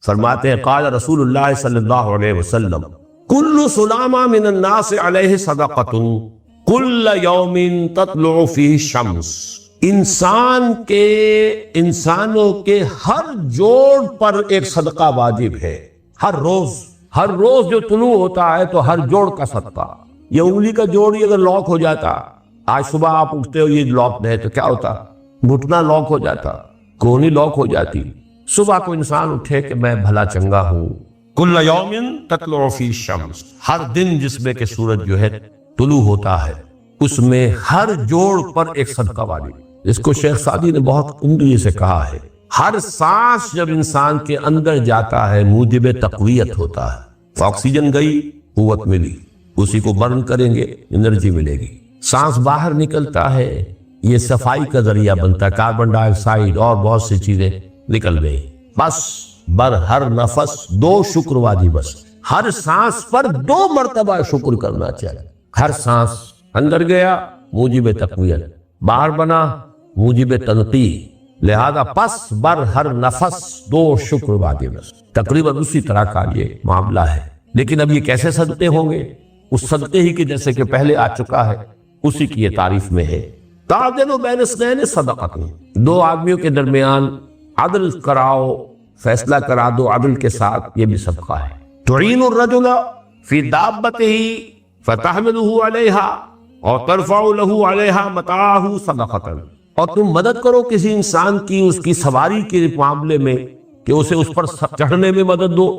فرماتے ہیں قال رسول اللہ صلی اللہ علیہ وسلم کل سلامہ من الناس علیہ صدقۃ کل یوم تطلع فیہ الشمس، انسانوں کے ہر جوڑ پر ایک صدقہ واجب ہے، ہر روز جو طلوع ہوتا ہے تو ہر جوڑ کا صدقہ۔ یہ انگلی کا جوڑ ہی اگر لاک ہو جاتا، آج صبح آپ اٹھتے ہو یہ لاک ہے تو کیا ہوتا، گھٹنا لاک ہو جاتا، کونی لاک ہو جاتی۔ صبح کو انسان اٹھے کہ میں بھلا چنگا ہوں، کل یوم تطلع فی الشمس، ہر دن جس میں کہ سورج جو ہے طلوع ہوتا ہے اس میں ہر جوڑ پر ایک صدقہ واجب۔ اس کو شیخ سعدی نے بہت عمدگی سے کہا ہے، ہر سانس جب انسان کے اندر جاتا ہے موجب تقویت ہوتا ہے، آکسیجن گئی قوت ملی، اسی کو برن کریں گے انرجی ملے گی۔ سانس باہر نکلتا ہے یہ صفائی کا ذریعہ بنتا ہے، کاربن ڈائی آکسائڈ اور بہت سی چیزیں نکل گئی۔ بس بر ہر نفس 2 شکر واجب، بس ہر سانس پر 2 مرتبہ شکر کرنا چاہیے۔ ہر سانس اندر گیا موجب تقویت، باہر بنا موجب تنقیح، لہذا پس بر ہر نفس 2 شکر واجب۔ تقریباً اسی طرح کا یہ معاملہ ہے، لیکن اب یہ کیسے صدقے ہوں گے؟ اس صدقے ہی کی جیسے کہ پہلے آ چکا ہے اسی کی یہ تعریف میں ہے۔ تعدل بین اثنین صدقۃ، 2 آدمیوں کے درمیان عدل کراؤ، فیصلہ کرا دو عدل کے ساتھ، یہ بھی صدقہ ہے۔ تعین الرجل فی دابتہ فتحملہ علیہا اور ترفع لہ علیہا متاعہ صدقۃ، اور تم مدد کرو کسی انسان کی اس کی سواری کے معاملے میں کہ اسے اس پر چڑھنے میں مدد دو،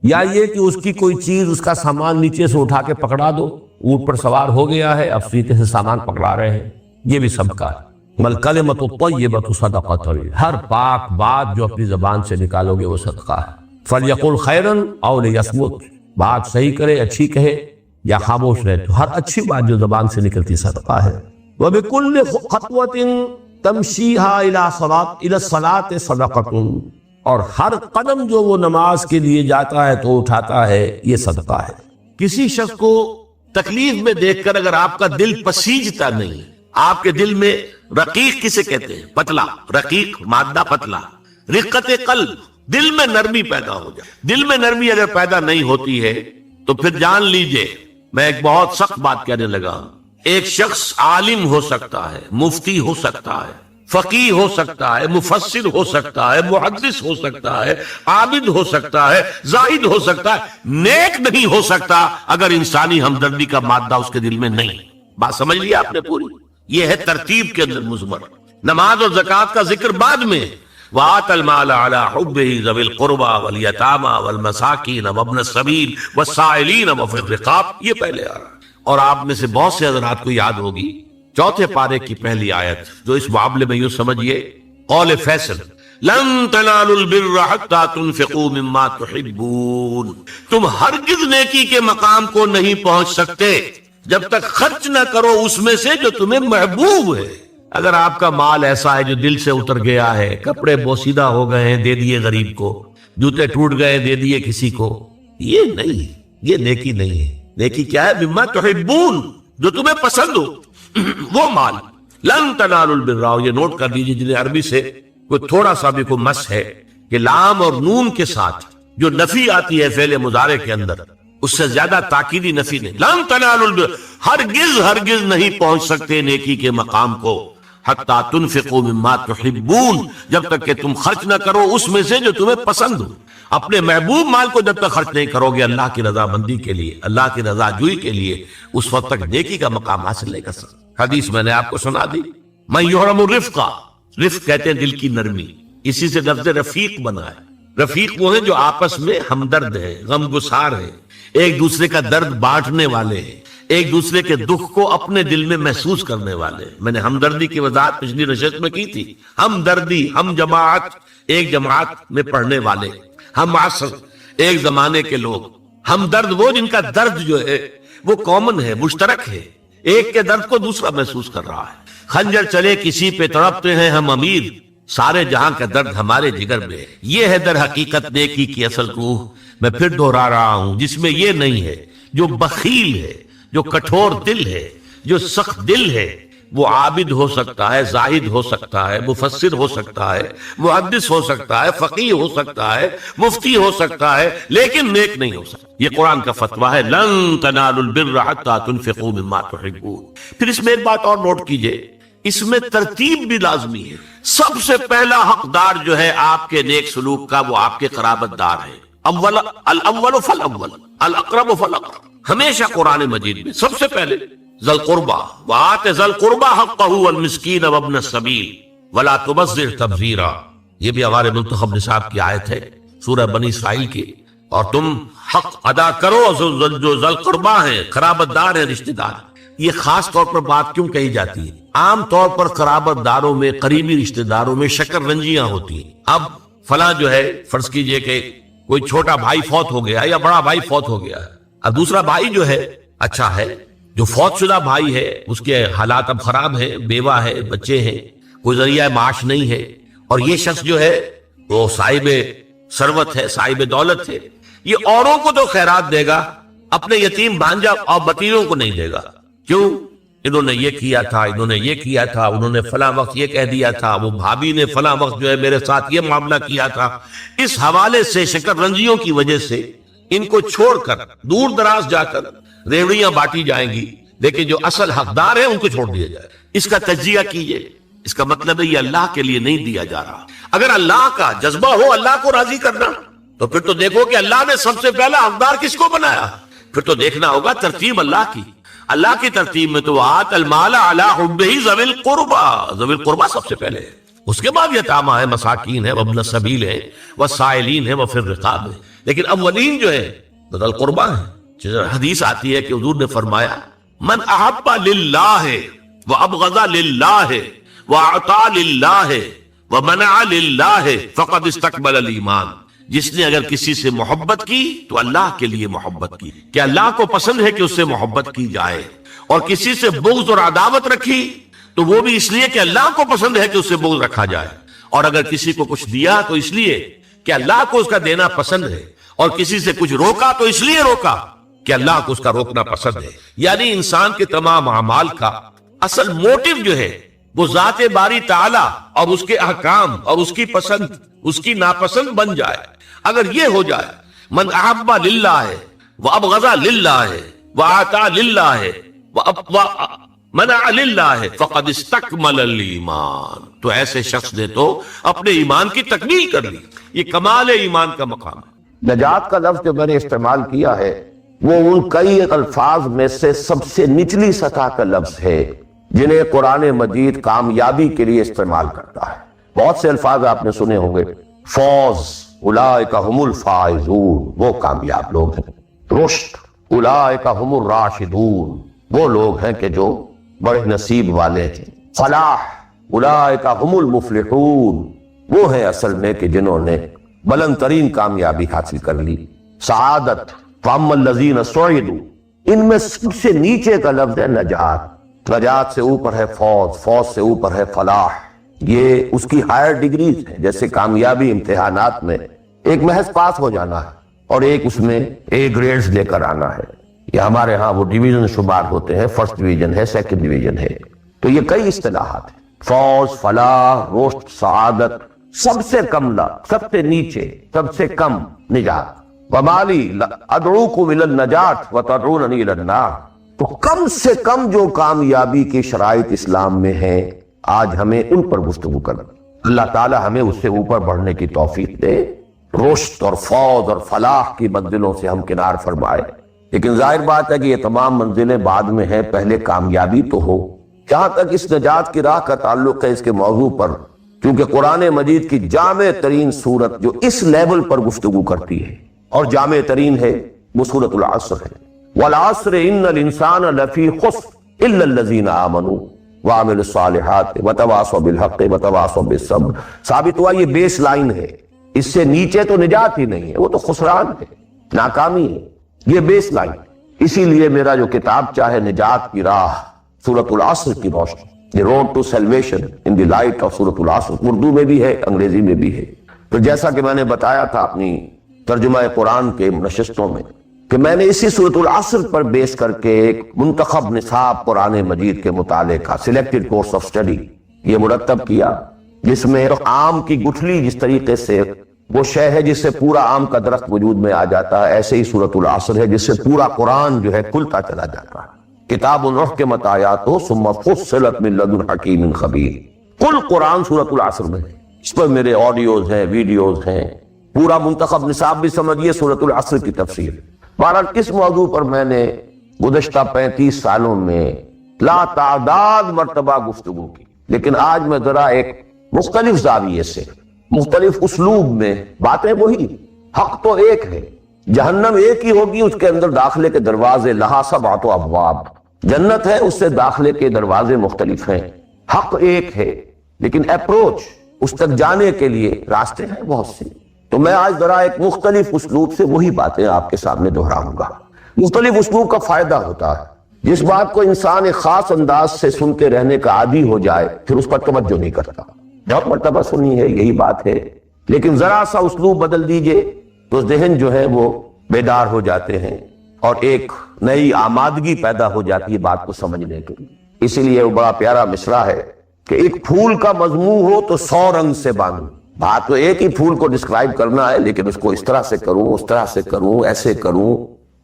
یا یہ کہ اس کی کوئی چیز اس کا سامان نیچے سے اٹھا کے پکڑا دو، اونٹ پر سوار ہو گیا ہے اب سیتے سے سامان پکڑا رہے ہیں، یہ بھی صدقہ ہے۔ والکلمۃ الطیبۃ صدقۃ، ہر پاک بات جو اپنی زبان سے نکالو گے وہ صدقہ ہے۔ فلیقل خیرا او لیصمت، بات صحیح کرے، اچھی کہے یا خاموش رہے، تو ہر اچھی بات جو زبان سے نکلتی صدقہ ہے۔ وبکل خطوۃ تمشیھا الی الصلاۃ صدقۃ، اور ہر قدم جو وہ نماز کے لیے جاتا ہے تو اٹھاتا ہے یہ صدقہ ہے۔ کسی شخص کو تکلیف میں دیکھ کر اگر آپ کا دل پسیجتا نہیں، آپ کے دل میں رقیق کسے کہتے ہیں؟ پتلا، رقیق مادہ پتلا، رقت قلب، دل میں نرمی پیدا ہو جائے۔ دل میں نرمی اگر پیدا نہیں ہوتی ہے تو پھر جان لیجئے، میں ایک بہت سخت بات کہنے لگا ہوں، ایک شخص عالم ہو سکتا ہے، مفتی ہو سکتا ہے، فقیہ ہو سکتا ہے، مفسر ہو سکتا ہے، محدث ہو سکتا ہے، عابد ہو سکتا ہے، زاہد ہو سکتا ہے، نیک نہیں ہو سکتا اگر انسانی ہمدردی کا مادہ اس کے دل میں نہیں۔ بات سمجھ لیا آپ نے پوری؟ یہ ہے ترتیب کے اندر مضمر۔ نماز اور زکوٰۃ کا ذکر بعد میں، وَآتَى الْمَالَ عَلَى حُبِّهِ ذَوِي الْقُرْبَى وَالْيَتَامَى وَالْمَسَاكِينَ وَابْنَ السَّبِيلِ وَالسَّائِلِينَ وَفِي الرِّقَابِ، یہ پہلے آ رہا ہے۔ اور آپ میں سے بہت سے حضرات کو یاد ہوگی 4 پارے کی پہلی آیت، جو اس معاملے میں یوں سمجھیے قول فیصل، لَن تَنَالُوا الْبِرَّ حَتَّى تُنْفِقُوا مِمَّا تُحِبُّونَ، تم ہرگز نیکی کے مقام کو نہیں پہنچ سکتے جب تک خرچ نہ کرو اس میں سے جو تمہیں محبوب ہے۔ اگر آپ کا مال ایسا ہے جو دل سے اتر گیا ہے، کپڑے بوسیدہ ہو گئے ہیں دے دیے غریب کو، جوتے ٹوٹ گئے دے دیے کسی کو، یہ نہیں، یہ نیکی نہیں ہے۔ نیکی کیا ہے؟ مما تحبون، جو تمہیں پسند ہو وہ مال۔ لن تنالوا البر، یہ نوٹ کر دیجیے جنہیں عربی سے کوئی تھوڑا سا بھی کوئی مس ہے کہ لام اور نون کے ساتھ جو نفی آتی ہے فعل مضارع کے اندر، اس سے زیادہ تاکیدی نفی نہیں۔ لن تنالوا البر، ہرگز نہیں پہنچ سکتے نیکی کے مقام کو، حتی تنفقوا مما تحبون، جب تک کہ تم خرچ نہ کرو اس میں سے جو تمہیں پسند ہو۔ اپنے محبوب مال کو جب تک خرچ نہیں کرو گے اللہ کی رضا مندی کے لیے، اللہ کی رضا جوئی کے لیے، اس وقت تک نیکی کا مقام حاصل نہیں کر سکتے۔ حدیث میں نے آپ کو سنا دی، من یحرم الرفق، رفق کہتے ہیں دل کی نرمی، اسی سے لفظ رفیق بنا ہے۔ رفیق وہ ہیں جو آپس میں ہمدرد ہیں، غم گسار ہیں، ایک دوسرے کا درد بانٹنے والے ہیں، ایک دوسرے کے دکھ کو اپنے دل میں محسوس کرنے والے۔ میں نے ہمدردی کی وضاحت پچھلی نشست میں کی تھی۔ ہمدردی، ہم جماعت، ایک جماعت میں پڑھنے والے، ہم عصر، ایک زمانے کے لوگ۔ ہمدرد وہ جن کا درد جو ہے وہ کامن ہے، مشترک ہے، ایک کے درد کو دوسرا محسوس کر رہا ہے۔ خنجر چلے کسی پہ تڑپتے ہیں ہم امیر، سارے جہاں کا درد ہمارے جگر میں ہے۔ یہ ہے در حقیقت نیکی کی اصل روح۔ میں پھر دہرا رہا ہوں، جس میں یہ نہیں ہے، جو بخیل ہے، جو کٹھور دل ہے، جو سخت دل ہے، وہ عابد ہو سکتا ہے، زاہد ہو سکتا ہے، مفسر ہو سکتا ہے، محدث ہو سکتا ہے، فقیہ ہو سکتا ہے، مفتی ہو سکتا ہے، لیکن نیک نہیں ہو سکتا۔ یہ قرآن کا فتویٰ ہے، لن تنالوا البر حتى تنفقوا مما تحبون۔ پھر اس میں ایک بات اور نوٹ کیجئے، اس میں ترتیب بھی لازمی ہے۔ سب سے پہلا حقدار جو ہے آپ کے نیک سلوک کا وہ آپ کے قرابت دار ہے۔ الاول فالاول، الاقرب فالاقرب۔ ہمیشہ قرآن مجید میں سب سے پہلے ذل قربا وآت ذل قربا حقہ والمسکین وابن السبیل ولا تبذر تبذیرا۔ یہ بھی ہمارے منتخب نصاب کی آیت ہے سورہ بنی اسرائیل کی۔ اور تم حق ادا کرو جو ذل قربا ہیں، قرابت دار ہیں، رشتہ دار۔ یہ خاص طور پر بات کیوں کہی جاتی ہے؟ عام طور پر قرابت داروں میں، قریبی رشتہ داروں میں شکر رنجیاں ہوتی ہیں۔ اب فلاں جو ہے، فرض کیجئے کہ کوئی چھوٹا بھائی فوت ہو گیا یا بڑا بھائی فوت ہو گیا، اب دوسرا بھائی جو ہے اچھا ہے، جو فوت شدہ بھائی ہے اس کے حالات اب خراب ہیں، بیوہ ہے، بچے ہیں، کوئی ذریعہ معاش نہیں ہے، اور یہ شخص جو ہے وہ صاحب ثروت ہے، صاحب دولت ہے، یہ اوروں کو تو خیرات دے گا، اپنے یتیم بھانجا اور بتیروں کو نہیں دے گا۔ کیوں؟ انہوں نے یہ کیا تھا، انہوں نے یہ کیا تھا، انہوں نے فلاں وقت یہ کہہ دیا تھا، وہ بھابھی نے فلاں وقت جو ہے میرے ساتھ یہ معاملہ کیا تھا۔ اس حوالے سے شکر رنجیوں کی وجہ سے ان کو چھوڑ کر دور دراز جا کر ریوڑیاں بانٹی جائیں گی، لیکن جو اصل حقدار ہیں ان کو چھوڑ دیا جائے۔ اس کا تجزیہ کیجئے، اس کا مطلب ہے یہ اللہ کے لیے نہیں دیا جا رہا۔ اگر اللہ کا جذبہ ہو اللہ کو راضی کرنا، تو پھر تو دیکھو کہ اللہ نے سب سے پہلا حقدار کس کو بنایا، پھر تو دیکھنا ہوگا ترتیب اللہ کی۔ اللہ کی ترتیب میں تو آت المال علی حبہ ذوی القربى، ذوی القربى سب سے پہلے، اس کے بعد یتامى ہے، مساکین ہے، وابن السبیل ہے، والسائلین ہے، وفی الرقاب ہے، لیکن اولین جو ہے ذوی القربى ہے۔ حدیث آتی ہے کہ حضور نے فرمایا من احب للہ وابغض للہ واعطى للہ ومنع للہ فقد استقبل الایمان۔ جس نے اگر کسی سے محبت کی تو اللہ کے لیے محبت کی، کہ اللہ کو پسند ہے کہ اس سے محبت کی جائے، اور کسی سے بغض اور عداوت رکھی تو وہ بھی اس لیے کہ اللہ کو پسند ہے کہ اس سے بغض رکھا جائے، اور اگر کسی کو کچھ دیا تو اس لیے کہ اللہ کو اس کا دینا پسند ہے، اور کسی سے کچھ روکا تو اس لیے روکا کہ اللہ کو اس کا روکنا پسند ہے۔ یعنی انسان کے تمام اعمال کا اصل موٹیو جو ہے وہ ذات باری تعالی اور اس کے احکام اور اس کی پسند، اس کی ناپسند بن جائے۔ اگر یہ ہو جائے من احب للہ وابغض للہ واعطى للہ ومنع للہ فقد استکمل الایمان، تو ایسے شخص نے تو اپنے ایمان کی تکمیل کر لی۔ یہ کمال ایمان کا مقام ہے۔ نجات کا لفظ جو میں نے استعمال کیا ہے وہ ان کئی الفاظ میں سے سب سے نچلی سطح کا لفظ ہے جنہیں قرآن مجید کامیابی کے لیے استعمال کرتا ہے۔ بہت سے الفاظ آپ نے سنے ہوں گے، فوز اولئک هم الفائزون، وہ کامیاب لوگ ہیں، رشد اولئک هم الراشدون، وہ لوگ ہیں کہ جو بڑے نصیب والے ہیں، فلاح اولئک هم المفلحون، وہ ہیں اصل میں کہ جنہوں نے بلند ترین کامیابی حاصل کر لی۔ سعادت فاما الذین سعدوا، ان میں سب سے نیچے کا لفظ ہے نجات، نجات سے اوپر ہے فوز، فوز سے اوپر ہے فلاح، یہ اس کی ہائر ڈگریز ہے۔ جیسے کامیابی امتحانات میں ایک محض پاس ہو جانا ہے اور ایک اس میں اے گریڈز لے کر آنا ہے، یہ ہمارے ہاں وہ ڈویژن شمار ہوتے ہیں، فرسٹ ڈویژن ہے، سیکنڈ ڈویژن ہے، تو یہ کئی اصطلاحات ہیں، فوز، فلاح، رشد، سعادت، سب سے کم سب سے نیچے، سب سے کم نجات۔ وَمَالِي أَدْعُوكُمْ إِلَى النَّجَاةِ وَتَدْعُونَنِي إِلَى النَّارِ، تو کم سے کم جو کامیابی کی شرائط اسلام میں ہیں آج ہمیں ان پر گفتگو کرنا۔ اللہ تعالی ہمیں اس سے اوپر بڑھنے کی توفیق دے، رشد اور فوز اور فلاح کی منزلوں سے ہم کنار فرمائے۔ لیکن ظاہر بات ہے کہ یہ تمام منزلیں بعد میں ہیں، پہلے کامیابی تو ہو۔ جہاں تک اس نجات کی راہ کا تعلق ہے، اس کے موضوع پر کیونکہ قرآن مجید کی جامع ترین سورت جو اس لیول پر گفتگو کرتی ہے اور جامع ترین ہے وہ سورۃ العصر ہے۔ والعصر ان الانسان لفی خسر الا الذین آمنوا وعملوا الصالحات وتواصوا بالحق وتواصوا بالصبر۔ ثابت ہوا یہ بیس لائن ہے، اس سے نیچے تو نجات ہی نہیں ہے، وہ تو خسران ہے، ناکامی ہے، یہ بیس لائن۔ اسی لیے میرا جو کتاب چاہے نجات کی راہ سورۃ العصر کی روشنی، the road to salvation in the light of سورۃ العصر، اردو میں بھی ہے، انگریزی میں بھی ہے۔ تو جیسا کہ میں نے بتایا تھا اپنی ترجمہ قرآن کے نشستوں میں کہ میں نے اسی سورۃ العصر پر بیس کر کے ایک منتخب نصاب قرآن مجید کے مطالعے کا سلیکٹڈ کورس آف اسٹڈی یہ مرتب کیا، جس میں آم کی گٹھلی جس طریقے سے وہ شے ہے جس سے پورا آم کا درخت وجود میں آ جاتا ہے، ایسے ہی سورۃ العصر ہے جس سے پورا قرآن جو ہے کھلتا چلا جاتا ہے۔ کتاب احکمت آیاتہ ثم فصلت من لدن حکیم خبیر، کل قرآن سورۃ العصر میں ہے۔ اس پر میرے آڈیوز ہیں، ویڈیوز ہیں، پورا منتخب نصاب بھی سمجھیے سورۃ العصر کی تفسیر۔ بہرحال اس موضوع پر میں نے گزشتہ 35 سالوں میں لا تعداد مرتبہ گفتگو کی، لیکن آج میں ذرا ایک مختلف زاویے سے، مختلف اسلوب میں، باتیں وہی، حق تو ایک ہے، جہنم ایک ہی ہوگی، اس کے اندر داخلے کے دروازے لہا سبعۃ ابواب، جنت ہے اس سے داخلے کے دروازے مختلف ہیں، حق ایک ہے، لیکن اپروچ اس تک جانے کے لیے راستے ہیں بہت سے۔ تو میں آج ذرا ایک مختلف اسلوب سے وہی باتیں آپ کے سامنے دہراؤں گا۔ مختلف اسلوب کا فائدہ ہوتا ہے، جس بات کو انسان ایک خاص انداز سے سنتے رہنے کا عادی ہو جائے پھر اس پر توجہ نہیں کرتا۔ بہت مرتبہ سنی ہے، یہی بات ہے، لیکن ذرا سا اسلوب بدل دیجئے تو ذہن جو ہے وہ بیدار ہو جاتے ہیں اور ایک نئی آمادگی پیدا ہو جاتی ہے بات کو سمجھنے کے لیے۔ اسی لیے وہ بڑا پیارا مصرع ہے کہ ایک پھول کا مضمون ہو تو 100 رنگ سے باندھوں۔ بات تو ایک ہی پھول کو ڈسکرائب کرنا ہے، لیکن اس کو اس طرح سے کروں، اس طرح سے کروں، ایسے کروں،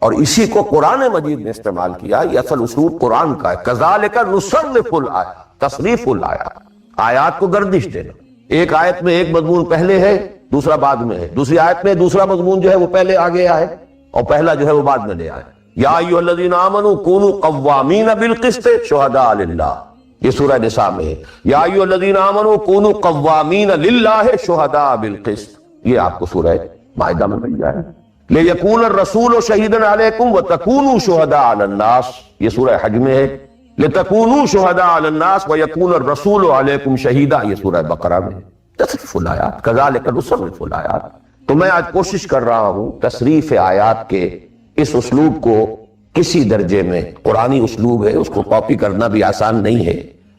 اور اسی کو قرآن مجید نے استعمال کیا۔ یہ اصل اسلوب قرآن کا ہے، کذالک نصرف الآیات، تصریف الآیات، آیات کو گردش دینا۔ ایک آیت میں ایک مضمون پہلے ہے، دوسرا بعد میں ہے، دوسری آیت میں دوسرا مضمون جو ہے وہ پہلے آگے آئے اور پہلا جو ہے وہ بعد میں لے آئے۔ یا ایھا الذین آمنوا کونوا قوامین بالقسط شہداء للہ، یہ سورہ نساء میں ہے۔ یا ایھا الذین آمنوا کونوا قوامین للہ شہداء بالقسط، یہ آپ کو سورہ مائدہ میں مل جائے۔ لیکون الرسول شہیدا علیکم وتکونوا شہداء علی الناس، یہ سورہ حج میں ہے۔ لتکونوا شہداء علی الناس ویکون الرسول علیکم شہیدا، یہ سورہ بقرہ میں ہے۔ تصریف الآیات، کذالک نصرف الآیات۔ تو میں آج کوشش کر رہا ہوں تصریف آیات کے اس اسلوب کو کسی درجے میں، قرآنی اسلوب ہے، اس کو کاپی کرنا بھی آسان نہیں ہے،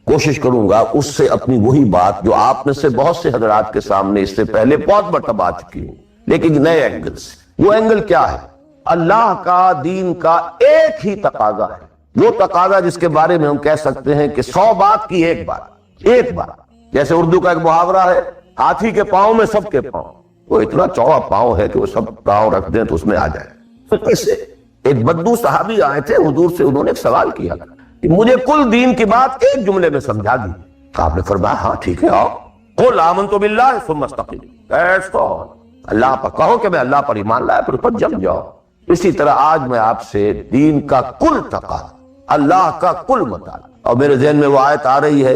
کوشش کروں گا اس سے اپنی وہی بات جو آپ میں سے بہت سے حضرات کے سامنے اس سے پہلے بہت مرتبہ آ چکی ہوں، لیکن نئے اینگل سے۔ وہ اینگل کیا ہے؟ اللہ کا، دین کا ایک ہی تقاضا ہے، وہ تقاضا جس کے بارے میں ہم کہہ سکتے ہیں کہ 100 بات کی ایک بات، ایک بات۔ جیسے اردو کا ایک محاورہ ہے، ہاتھی کے پاؤں میں سب کے پاؤں، وہ اتنا چوڑا پاؤں ہے کہ وہ سب پاؤں رکھ دیں تو اس میں آ جائے۔ کیسے؟ ایک بدو صحابی آئے تھے حضور سے، انہوں نے ایک سوال کیا کہ مجھے کل دین کی بات ایک جملے میں سمجھا دی۔ آپ نے فرمایا ہاں ٹھیک ہے، آؤ، قل آمنت باللہ ثم استقم، ایسا اللہ پر کہو کہ میں اللہ پر ایمان لایا، پھر اس پر جم جاؤ۔ اسی طرح آج میں آپ سے دین کا کل تقاضا، اللہ کا کل مطالبہ، اور میرے ذہن میں وہ آیت آ رہی ہے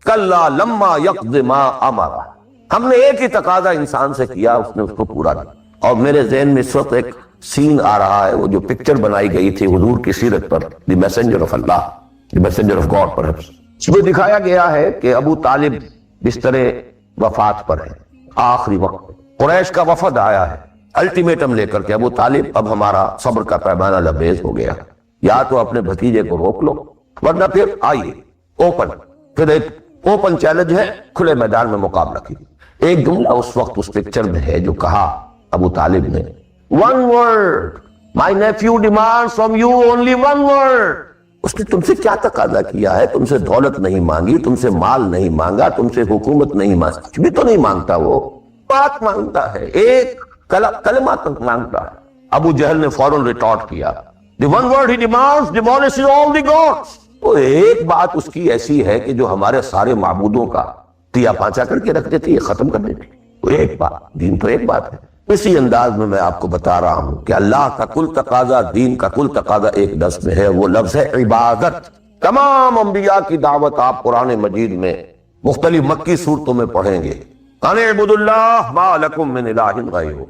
کلا لما یقض ما امرہ، ہم نے ایک ہی تقاضا انسان سے کیا، اس نے اس کو پورا کیا۔ اور میرے ذہن میں اس وقت ایک سین آ رہا ہے، وہ جو پکچر بنائی گئی تھی حضور کی سیرت پر، the messenger of Allah, the messenger of God perhaps, اس میں دکھایا گیا ہے کہ ابو طالب بستر وفات پر ہے، آخری وقت قریش کا وفد آیا ہے الٹیمیٹم لے کر کے، ابو طالب اب ہمارا صبر کا پیمانہ لبریز ہو گیا، یا تو اپنے بھتیجے کو روک لو ورنہ پھر آئیے اوپن، پھر ایک اوپن چیلنج ہے، کھلے میدان میں مقابلہ کیجیے۔ ایک جملہ اس وقت اس پکچر میں ہے جو کہا ابو طالب نے، one word, my nephew demands from you only one word۔ اس نے تم سے کیا تقاضا کیا ہے؟ تم سے دولت نہیں مانگی، تم سے مال نہیں مانگا، تم سے حکومت نہیں مانگا، کچھ بھی تو نہیں مانگتا، وہ بات مانگتا ہے، ایک کلمہ تک مانگتا ہے۔ ابو جہل نے فوراً ریٹارٹ کیا، the one word he demands demolishes all the gods۔ تو ایک بات اس کی ایسی ہے کہ جو ہمارے سارے معبودوں کا تیا پانچا کر کے رکھ دیتی ہے، ختم کر دیتی ہے۔ تو ایک بات، دین تو ایک بات ہے۔ اسی انداز میں آپ کو بتا رہا ہوں کہ اللہ کا کل تقاضا، دین کا کل تقاضا ایک لفظ میں ہے، وہ لفظ ہے عبادت۔ تمام انبیاء کی دعوت آپ قرآن مجید میں مختلف مکی صورتوں میں پڑھیں گے، ان اعبدوا اللہ ما لکم من الہ غیرہ،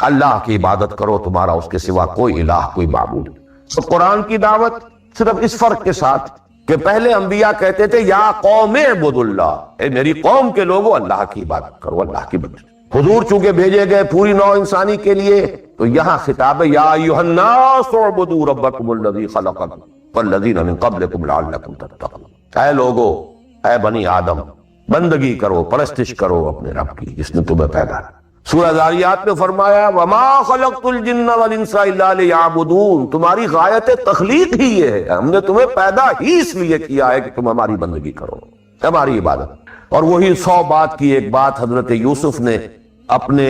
اللہ کی عبادت کرو، تمہارا اس کے سوا کوئی الہ، کوئی معبود۔ تو قرآن کی دعوت صرف اس فرق کے ساتھ کہ پہلے انبیاء کہتے تھے یا قوم اعبدوا اللہ، اے میری قوم کے لوگوں اللہ کی عبادت کرو، اللہ کی عبادت۔ حضور چونکہ بھیجے گئے پوری نوع انسانی کے لیے، تو یہاں خطاب ہے یا ایھا الناس اعبدوا ربکم الذی خلقکم والذین من قبلکم لعلکم تتقون، اے لوگو، اے بنی آدم، بندگی کرو، پرستش کرو اپنے رب کی جس نے تمہیں پیدا سورہ ذاریات میں فرمایا وما خلقت الجن والانس الا لیعبدون، تمہاری غایت تخلیق ہی یہ ہے، ہم نے تمہیں پیدا ہی اس لیے کیا ہے کہ تم ہماری بندگی کرو، ہماری عبادت۔ اور وہی 100 بات کی ایک بات حضرت یوسف نے اپنے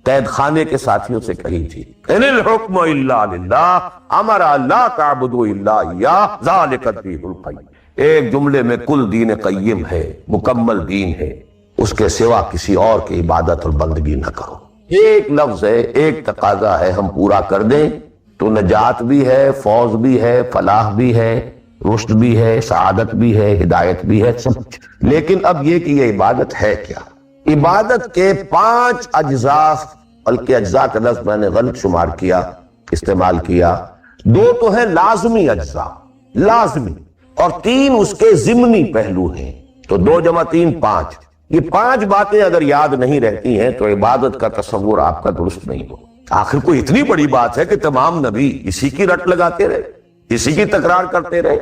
قید خانے کے ساتھیوں سے کہی تھی، ان الحکم الا للہ امر لا تعبدوا الا ایاہ ذالک الدین القیم۔ ایک جملے میں کل دین قیم ہے، مکمل دین ہے، اس کے سوا کسی اور کی عبادت اور بندگی نہ کرو۔ ایک لفظ ہے، ایک تقاضا ہے، ہم پورا کر دیں تو نجات بھی ہے، فوز بھی ہے، فلاح بھی ہے، رشد بھی ہے، سعادت بھی ہے، ہدایت بھی ہے، سب کچھ۔ لیکن اب یہ کہ یہ عبادت ہے کیا؟ عبادت کے 5 اجزاء، بلکہ اجزاء کا لفظ میں نے غلط شمار کیا، استعمال کیا۔ 2 تو ہیں لازمی اجزاء، لازمی، اور 3 اس کے ضمنی پہلو ہیں، تو 2 جمع 3 5۔ یہ 5 باتیں اگر یاد نہیں رہتی ہیں تو عبادت کا تصور آپ کا درست نہیں ہو۔ آخر کوئی اتنی بڑی بات ہے کہ تمام نبی اسی کی رٹ لگاتے رہے، اسی کی تکرار کرتے رہے؟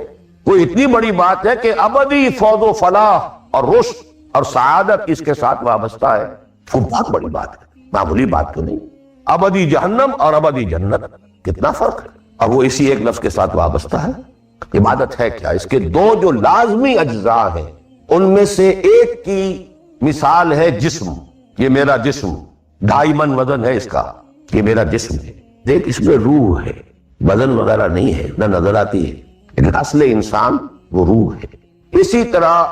کوئی اتنی بڑی بات ہے کہ ابدی فوز و فلاح اور رشد اور سعادت اس کے ساتھ وابستہ ہے؟ وہ بہت بڑی بات ہے، معمولی بات تو نہیں۔ ابدی جہنم اور ابدی جنت، کتنا فرق ہے، اور وہ اسی ایک لفظ کے ساتھ وابستہ ہے۔ عبادت ہے کیا؟ اس کے 2 جو لازمی اجزاء ہیں، ان میں سے ایک کی مثال ہے جسم۔ یہ میرا جسم 2.5 من وزن ہے اس کا، یہ میرا جسم ہے، دیکھ اس میں روح ہے، بدن وغیرہ نہیں ہے، نہ نظر آتی ہے، لیکن اصل انسان وہ روح ہے۔ اسی طرح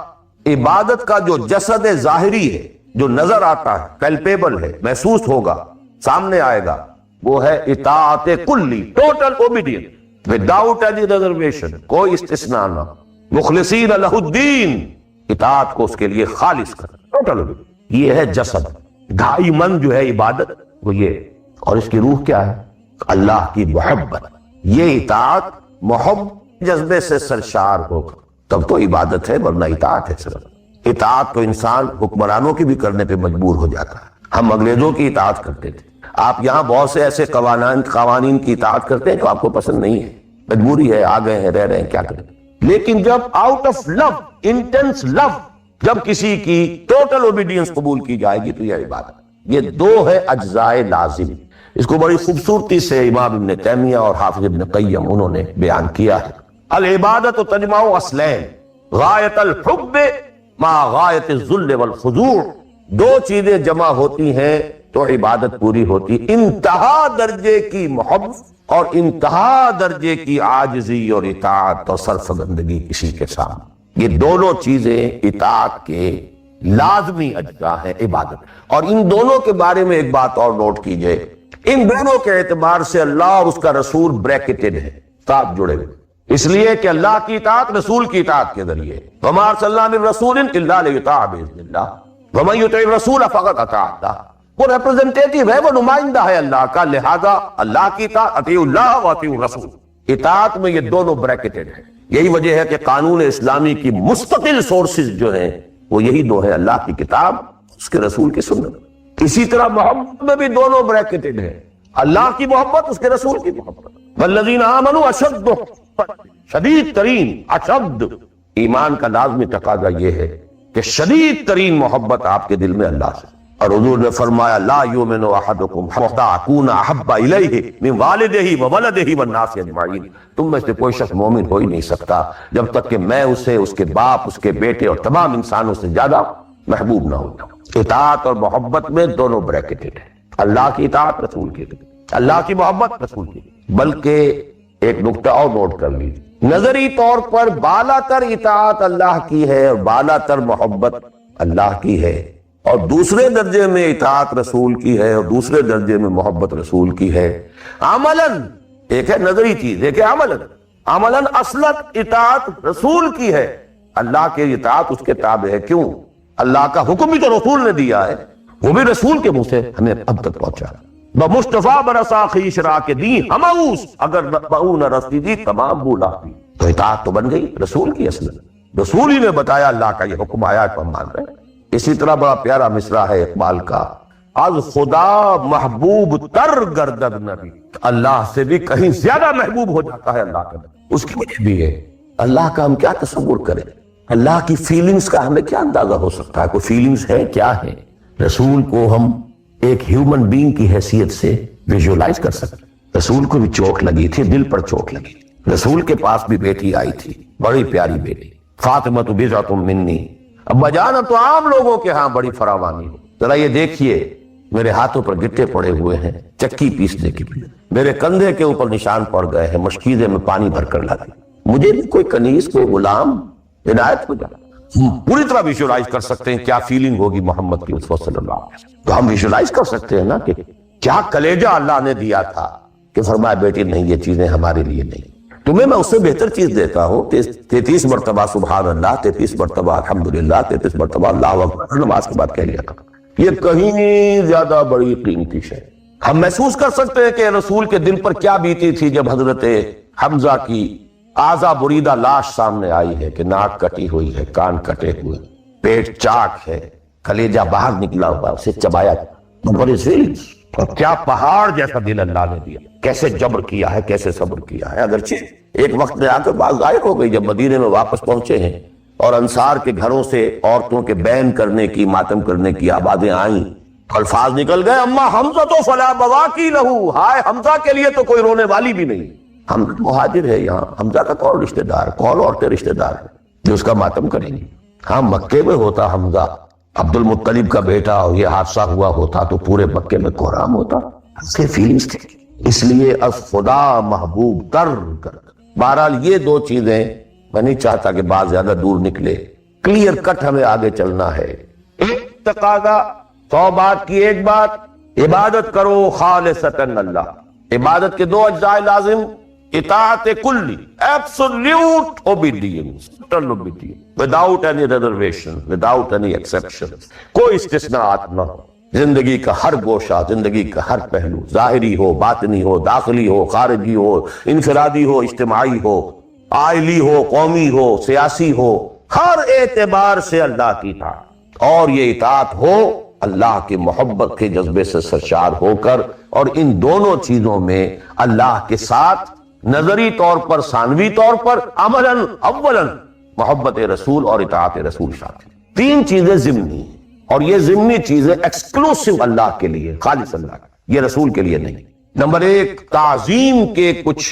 عبادت کا جو جسد ظاہری ہے، جو نظر آتا ہے، پیلپیبل ہے، محسوس ہوگا، سامنے آئے گا، وہ ہے اطاعت کلی، total obedience without any reservation, کوئی استثناء نہ، مخلصین لہ الدین، اطاعت کو اس کے لیے خالص کر، ٹوٹل اوبیڈینس۔ یہ ہے جسد۔ 2.5 من جو ہے عبادت وہ یہ، اور اس کی روح کیا ہے؟ اللہ کی محبت۔ یہ اطاعت محبت جذبے سے سرشار ہوگا تب تو عبادت ہے، ورنہ اطاعت ہے صرف۔ اطاعت تو انسان حکمرانوں کی بھی کرنے پہ مجبور ہو جاتا ہے، ہم انگریزوں کی اطاعت کرتے تھے، آپ یہاں بہت سے ایسے قوانین کی اطاعت کرتے ہیں جو آپ کو پسند نہیں ہے، مجبوری ہے، آ گئے ہیں، رہ رہے ہیں، کیا کریں۔ لیکن جب آؤٹ آف لو، انٹینس لو، جب کسی کی ٹوٹل اوبیڈینس قبول کی جائے گی تو یہ عبادت۔ یہ 2 ہے اجزاء لازم۔ اس کو بڑی خوبصورتی سے امام ابن تیمیہ اور حافظ ابن قیم انہوں نے بیان کیا ہے۔ العبادت تجمع اصلین، غایت الحب مع غایت الذل والخضوع۔ 2 چیزیں جمع ہوتی ہیں تو عبادت پوری ہوتی، انتہا درجے کی محبت اور انتہا درجے کی عاجزی اور اطاعت اور سرفگندگی کسی کے سامنے۔ یہ دونوں چیزیں اطاعت کے لازمی اجزاء ہیں عبادت۔ اور ان دونوں کے بارے میں ایک بات اور نوٹ کیجئے، ان دونوں کے اعتبار سے اللہ اور اس کا رسول بریکٹڈ ہے، ساتھ جڑے ہوئے، اس لیے کہ اللہ کی اطاعت رسول کی اطاعت کے ذریعے، وما ارسلنا من رسول الا لیطاع باذن اللہ ومن یطع الرسول فقد اطاع اللہ۔ وہ ریپرزنٹیٹیو ہے، وہ نمائندہ ہے اللہ کا، لہذا اللہ کی اطاعت، اطیعوا اللہ واطیعوا الرسول، اطاعت میں یہ دونوں بریکٹڈ ہیں۔ یہی وجہ ہے کہ قانون اسلامی کی مستقل سورسز جو ہیں وہ یہی 2 ہیں، اللہ کی کتاب، اس کے رسول کی سنت۔ اسی طرح محبت میں بھی دونوں بریکٹڈ ہیں، اللہ کی محبت، اس کے رسول کی محبت۔ والذین آمنوا اشد، شدید ترین، اشد۔ ایمان کا لازمی تقاضا یہ ہے کہ شدید ترین محبت آپ کے دل میں اللہ سے۔ اور حضور نے فرمایا لا یؤمن احدکم حتی اکون احب الیہ من والدہ وولدہ والناس اجمعین۔ تم میں سے کوئی شخص مومن ہو ہی نہیں سکتا جب تک کہ میں اسے، اس کے باپ، اس کے بیٹے اور تمام انسانوں سے زیادہ محبوب نہ ہو جاؤں۔ اطاعت اور محبت میں دونوں بریکٹڈ ہیں، اللہ کی اطاعت، رسول کی اطاعت، اللہ کی محبت، رسول کی۔ بلکہ ایک نقطہ اور نوٹ کر لیجیے، نظری طور پر بالا تر اطاعت اللہ کی ہے اور بالا تر محبت اللہ کی ہے، اور دوسرے درجے میں اطاعت رسول کی ہے اور دوسرے درجے میں محبت رسول کی ہے۔ عملاً ایک ہے نظری چیز، ایک ہے عملاً اصلت اطاعت رسول کی ہے، اللہ کے اطاعت اس کے تابع ہے۔ کیوں؟ اللہ کا حکم بھی تو رسول نے دیا ہے، وہ بھی رسول کے منہ سے ہمیں اب تک پہنچا۔ بمصطفیٰ برسا خیش را کے دی ہماؤس، اگر بہو نہ رسی دی تمام بولا دی۔ تو اطاعت تو بن گئی رسول کی، اصل رسول ہی نے بتایا، اللہ کا یہ حکم آیا تو ہم مان رہے ہیں۔ اسی طرح بڑا پیارا مصرع ہے اقبال کا، از خدا محبوب تر گردد نبی، اللہ سے بھی کہیں زیادہ محبوب ہو جاتا ہے اللہ کا۔ اس کی وجہ بھی ہے، اللہ کا ہم کیا تصور کریں، اللہ کی فیلنگز کا ہمیں کیا اندازہ ہو سکتا ہے؟ کوئی فیلنگز ہے کیا ہے؟ رسول کو ہم ایک ہیومن بینگ کی حیثیت سے ویژولائز کر سکتے. رسول کو بھی چوٹ لگی تھی، دل پر چوٹ لگی تھی. رسول کے پاس بھی بیٹی آئی تھی، بڑی پیاری بیٹی، فاطمہ تو بضعۃ منی. ابا جان اب تو عام لوگوں کے ہاں بڑی فراوانی ہو. ذرا یہ دیکھیے میرے ہاتھوں پر گٹے پڑے ہوئے ہیں چکی پیسنے کے لیے، میرے کندھے کے اوپر نشان پڑ گئے ہیں، مشکیزے میں پانی بھر کر لاتی. مجھے بھی کوئی کنیز، کوئی غلام عنایت ہو جائے. پوری طرح ویژولائز کر سکتے ہیں کیا فیلنگ ہوگی محمد کی صلی اللہ علیہ وسلم. تو ہم ویژولائز کر سکتے ہیں نا کہ کیا کلیجہ اللہ نے دیا تھا کہ فرمایا بیٹی نہیں، یہ چیزیں ہمارے لیے نہیں، تمہیں میں اس سے بہتر چیز دیتا ہوں. 33 مرتبہ سبحان اللہ، 33 مرتبہ الحمدللہ، 33 مرتبہ اللہ اکبر نماز کے بعد کہہ لیا کرو. یہ کہیں زیادہ بڑی قیمتی شے. ہم محسوس کر سکتے ہیں کہ رسول کے دل پر کیا بیتی تھی جب حضرت حمزہ کی آزا بریدہ لاش سامنے آئی ہے کہ ناک کٹی ہوئی ہے، کان کٹے ہوئے، پیٹ چاک ہے، کلیجہ باہر نکلا ہوا، اسے چبایا. بڑے فیلنگز، اور کیا پہاڑ جیسا دل اللہ نے دیا. کیسے جبر کیا ہے، کیسے صبر کیا ہے. اگرچہ ایک وقت میں آ کر بات ظاہر ہو گئی جب مدینے میں واپس پہنچے ہیں اور انصار کے گھروں سے عورتوں کے بین کرنے کی، ماتم کرنے کی آوازیں آئیں، الفاظ نکل گئے اما حمزہ تو فلا بواکی لہو، ہائے حمزہ کے لیے تو کوئی رونے والی بھی نہیں. ہم مہاجر ہے یہاں، حمزہ کا کون رشتہ دار، کون عورتیں رشتہ دار ہیں جو اس کا ماتم کریں گی. ہاں مکے میں ہوتا حمزہ عبد المطلب کا بیٹا اور یہ حادثہ ہوا ہوتا تو پورے مکے میں کوہرام ہوتا. ایسے فیلنگز تھے، اس لیے از خدا محبوب تر کر. بہرحال یہ دو چیزیں میں نہیں چاہتا کہ بات زیادہ دور نکلے، کلیئر کٹ ہمیں آگے چلنا ہے. ایک تقاضا 100 بات کی ایک بات، عبادت کرو خالصتاً اللہ. عبادت کے 2 اجزاء لازم، اطاعت کلی، absolute obedience, total obedience, without any reservation, without any exception. کوئی استثناءات نہ ہو. زندگی کا ہر گوشہ، زندگی کا ہر پہلو، ظاہری ہو، باطنی ہو، داخلی ہو، خارجی ہو، انفرادی ہو، اجتماعی ہو، عائلی ہو، قومی ہو، سیاسی ہو، ہر اعتبار سے اللہ کی اطاعت. اور یہ اطاعت ہو اللہ کی محبت کے جذبے سے سرشار ہو کر، اور ان دونوں چیزوں میں اللہ کے ساتھ نظری طور پر، ثانوی طور پر، عملاً اولاً محبت رسول اور اطاعت رسول شامل. 3 چیزیں ضمنی ہیں، اور یہ ضمنی چیزیں ایکسکلوسیو اللہ کے لیے، خالص اللہ کے، یہ رسول کے لیے نہیں. نمبر 1 تعظیم کے کچھ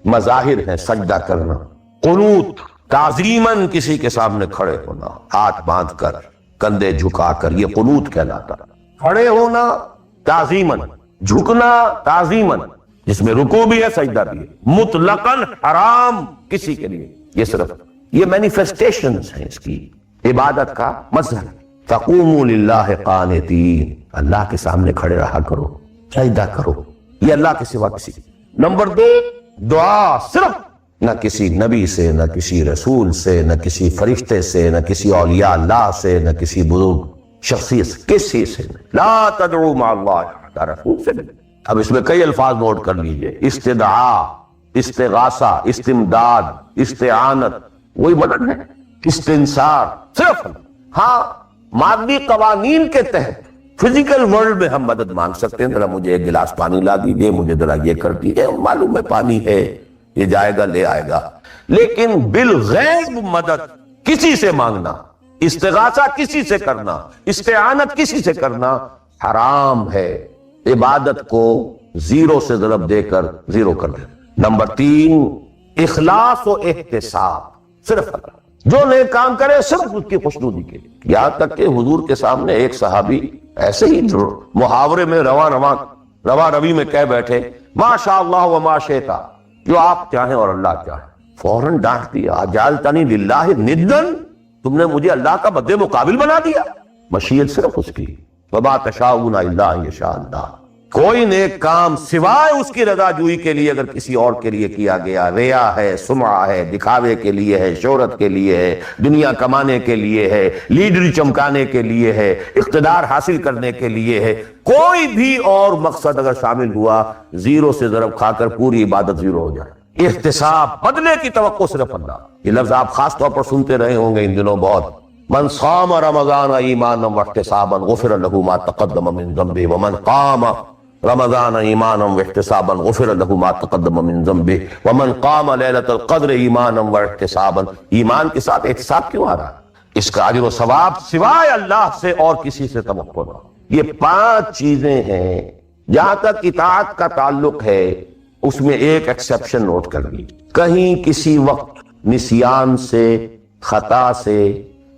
مظاہر ہیں. سجدہ کرنا، قنوت، تعظیماً کسی کے سامنے کھڑے ہونا، ہاتھ باندھ کر، کندھے جھکا کر، یہ قنوت کہلاتا. کھڑے ہونا تعظیماً، جھکنا تعظیماً، جس میں رکوع بھی ہے سجدہ بھی ہے. مطلقاً حرام کسی کے لیے. یہ صرف یہ مینیفیسٹیشنز ہیں اس کی عبادت کا مظہر. فقوموا للہ قانتین، اللہ کے سامنے کھڑے رہا کرو، سجدہ کرو، یہ اللہ کے سوا کسی. نمبر 2 دعا، صرف نہ کسی نبی سے، نہ کسی رسول سے، نہ کسی فرشتے سے، نہ کسی اولیاء اللہ سے، نہ کسی بزرگ شخصیت سے، کسی سے نہیں. لا تدعو مع اللہ احد، رسول سے نہیں. اب اس میں کئی الفاظ نوٹ کر لیجئے. استدعاء، استغاثہ، استمداد، استعانت، وہی مدد ہے. استنصار، صرف ہاں مادی قوانین کے تحت فزیکل ورلڈ میں ہم مدد مانگ سکتے ہیں. ذرا مجھے 1 گلاس پانی لا دیجئے، مجھے ذرا یہ کر دیجئے، معلوم ہے پانی ہے، یہ جائے گا لے آئے گا. لیکن بالغیب مدد کسی سے مانگنا، استغاثہ کسی سے کرنا، استعانت کسی سے کرنا حرام ہے. عبادت کو 0 سے ضرب دے کر 0 کر دے. نمبر 3 اخلاص و احتساب، صرف اللہ. جو نیک کام کرے صرف اس کی خوشنودی کے لیے. یہاں تک کہ حضور کے سامنے ایک صحابی ایسے ہی محاورے میں رواں روی میں کہہ بیٹھے ما شاء اللہ و ما شئت، جو آپ چاہیں اور اللہ چاہے. فوراً ڈانٹ دیا اجعلتنی للہ ندن، تم نے مجھے اللہ کا مد مقابل بنا دیا. مشیت صرف اس کی. وما تشاؤون الا ان یشاء اللہ. کوئی نیک کام سوائے اس کی رضا جوئی کے لیے اگر کسی اور کے لیے کیا گیا، ریا ہے، سمعہ ہے، دکھاوے کے لیے ہے، شہرت کے لیے ہے، دنیا کمانے کے لیے ہے، لیڈری چمکانے کے لیے ہے، اقتدار حاصل کرنے کے لیے ہے، کوئی بھی اور مقصد اگر شامل ہوا، 0 سے ضرب کھا کر پوری عبادت 0 ہو جائے. احتساب، بدلے کی توقع صرف اللہ. یہ لفظ آپ خاص طور پر سنتے رہے ہوں گے ان دنوں بہت. من صام رمضان ایمانا واحتسابا غفر له ما تقدم من ذنبه ومن قام رمضان ایمانا واحتسابا غفر له ما تقدم من ذنبه ومن قام ليلة القدر ایمانا واحتسابا. ایمان کے ساتھ احتساب کیوں آ رہا ہے؟ اس کا اجر و ثواب سوائے اللہ سے اور کسی سے توقع نہ. یہ 5 چیزیں ہیں. جہاں تک اطاعت کا تعلق ہے اس میں ایک ایکسیپشن نوٹ کر لی. کہیں کسی وقت نسیان سے، خطا سے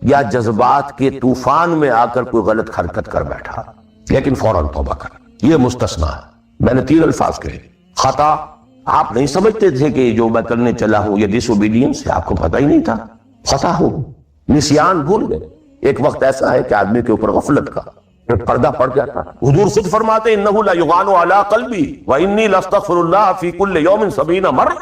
یا جذبات کے طوفان میں آ کر کوئی غلط حرکت کر بیٹھا لیکن فوراً توبہ کر، یہ مستثنا ہے. میں نے 3 الفاظ کہے. خطا، آپ نہیں سمجھتے تھے کہ جو میں کرنے چلا ہوں یہ ڈس اوبیڈینس ہے، آپ کو پتہ ہی نہیں تھا، خطا ہو. نسیان، بھول گئے. ایک وقت ایسا ہے کہ آدمی کے اوپر غفلت کا پردہ پڑ جاتا. حضور خود فرماتے انہ لا یغان علی قلبی وانی لاستغفر اللہ فی کل یوم 70 مرہ.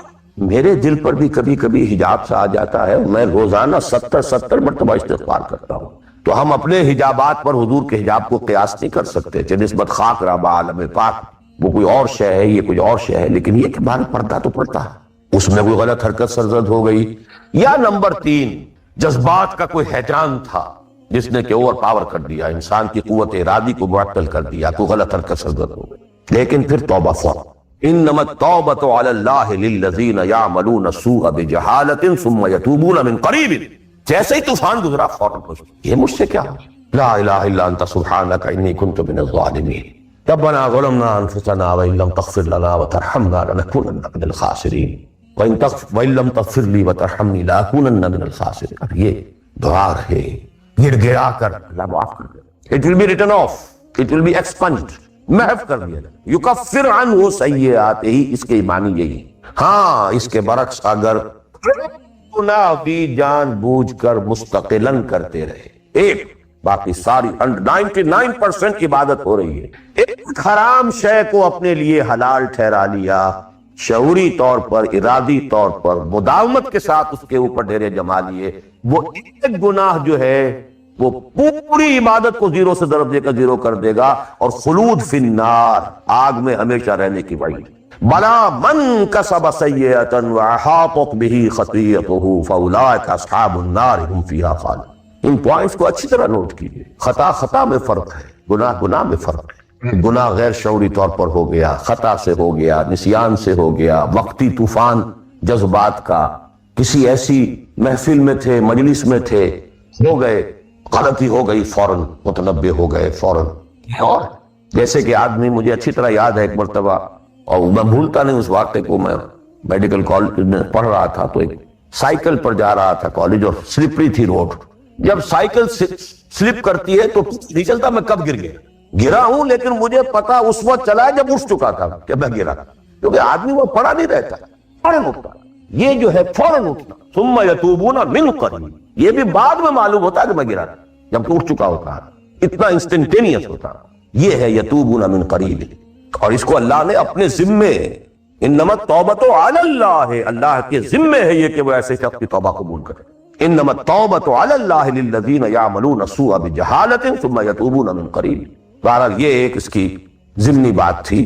میرے دل پر بھی کبھی کبھی حجاب سے آ جاتا ہے، میں روزانہ 70 مرتبہ استغفار کرتا ہوں. تو ہم اپنے حجابات پر حضور کے حجاب کو قیاس نہیں کر سکتے کہ نسبت خاک ربا عالم پاک، وہ کوئی اور شے ہے، یہ کوئی اور شے ہے. لیکن یہ کہ بارے پردہ تو پڑتا ہے، اس میں کوئی غلط حرکت سرزد ہو گئی. یا نمبر 3، جذبات کا کوئی ہیجان تھا جس نے کہ اوور پاور کر دیا، انسان کی قوت ارادی کو معطل کر دیا، کوئی غلط حرکت سرزد ہو گئی. لیکن پھر توبہ فوراً. انما التوبۃ علی اللہ للذین یعملون السوء بجہالۃ ثم یتوبون من قریب. جیسے ہی طوفان گزرا فوراً پوچھ، یہ مجھ سے کیا ہو؟ لا الہ الا انت سبحانک انی کنت من الظالمین. ربنا ظلمنا انفسنا وان لم تغفر لنا وترحمنا لنکونن من الخاسرین وان لم تغفر لی وترحمنی لاکونن من الخاسرین. اب یہ دعا ہے، گر گرا کر اللہ معاف کر دے. It will be written off, it will be expunged, محو کر دیا جائے. یکفر عنہ سیئات، ہی اس کے معنی یہی. ہاں اس کے برعکس اگر گناہ بھی جان بوجھ کر مستقلاً کرتے رہے، ایک باقی ساری 99% عبادت ہو رہی ہے، ایک حرام شے کو اپنے لیے حلال ٹھہرا لیا، شعوری طور پر، ارادی طور پر مداومت کے ساتھ اس کے اوپر ڈیرے جما لیے، وہ ایک گناہ جو ہے وہ پوری عبادت کو 0 سے ضرب دے کر 0 کر دے گا، اور خلود فی النار، آگ میں ہمیشہ رہنے کی وعید. بلا من کسب سیئۃ واحاطت بہ خطیئتہ فاولئک اصحاب النار هم فیہا خالدون. ان پوائنٹس کو اچھی طرح نوٹ کیجئے. خطا میں فرق ہے، گناہ میں فرق ہے. گناہ غیر شعوری طور پر ہو گیا، خطا سے ہو گیا، نسیان سے ہو گیا، وقتی طوفان جذبات کا، کسی ایسی محفل میں تھے، مجلس میں تھے، ہو گئے، غلطی ہو گئی، فوراً متنبہ ہو گئے فوراً. اور جیسے کہ آدمی، مجھے اچھی طرح یاد ہے ایک مرتبہ، اور میں بھولتا نہیں اس واقعے کو، میں میڈیکل کالج میں پڑھ رہا تھا تو ایک سائیکل پر جا رہا تھا کالج، اور سلپری تھی روڈ. جب سائیکل سلپ کرتی ہے تو نہیں چلتا میں کب گرا ہوں، لیکن مجھے پتا اس وقت چلا جب اٹھ چکا تھا کہ میں گرا، کیونکہ آدمی وہ پڑا نہیں رہتا، فوراً اٹھتا. یہ جو ہے فوراً اٹھنا، ثم یتوبون من قریب، یہ بھی بعد میں معلوم ہوتا ہے کہ میں گرا تھا، جب تو اٹھ چکا ہوتا ہے، اتنا انسٹنٹینیس ہوتا. یہ ہے یتوبون من قریب. اور اس کو اللہ نے اپنے ذمے، انما التوبۃ علی اللہ، اللہ کے ذمے ہے یہ کہ وہ ایسے شخص کی توبہ قبول کرے. انما التوبۃ علی اللہ للذین یعملون السوء بجہالۃ ثم یتوبون من قریب. بہرحال یہ ایک اس کی ضمنی بات تھی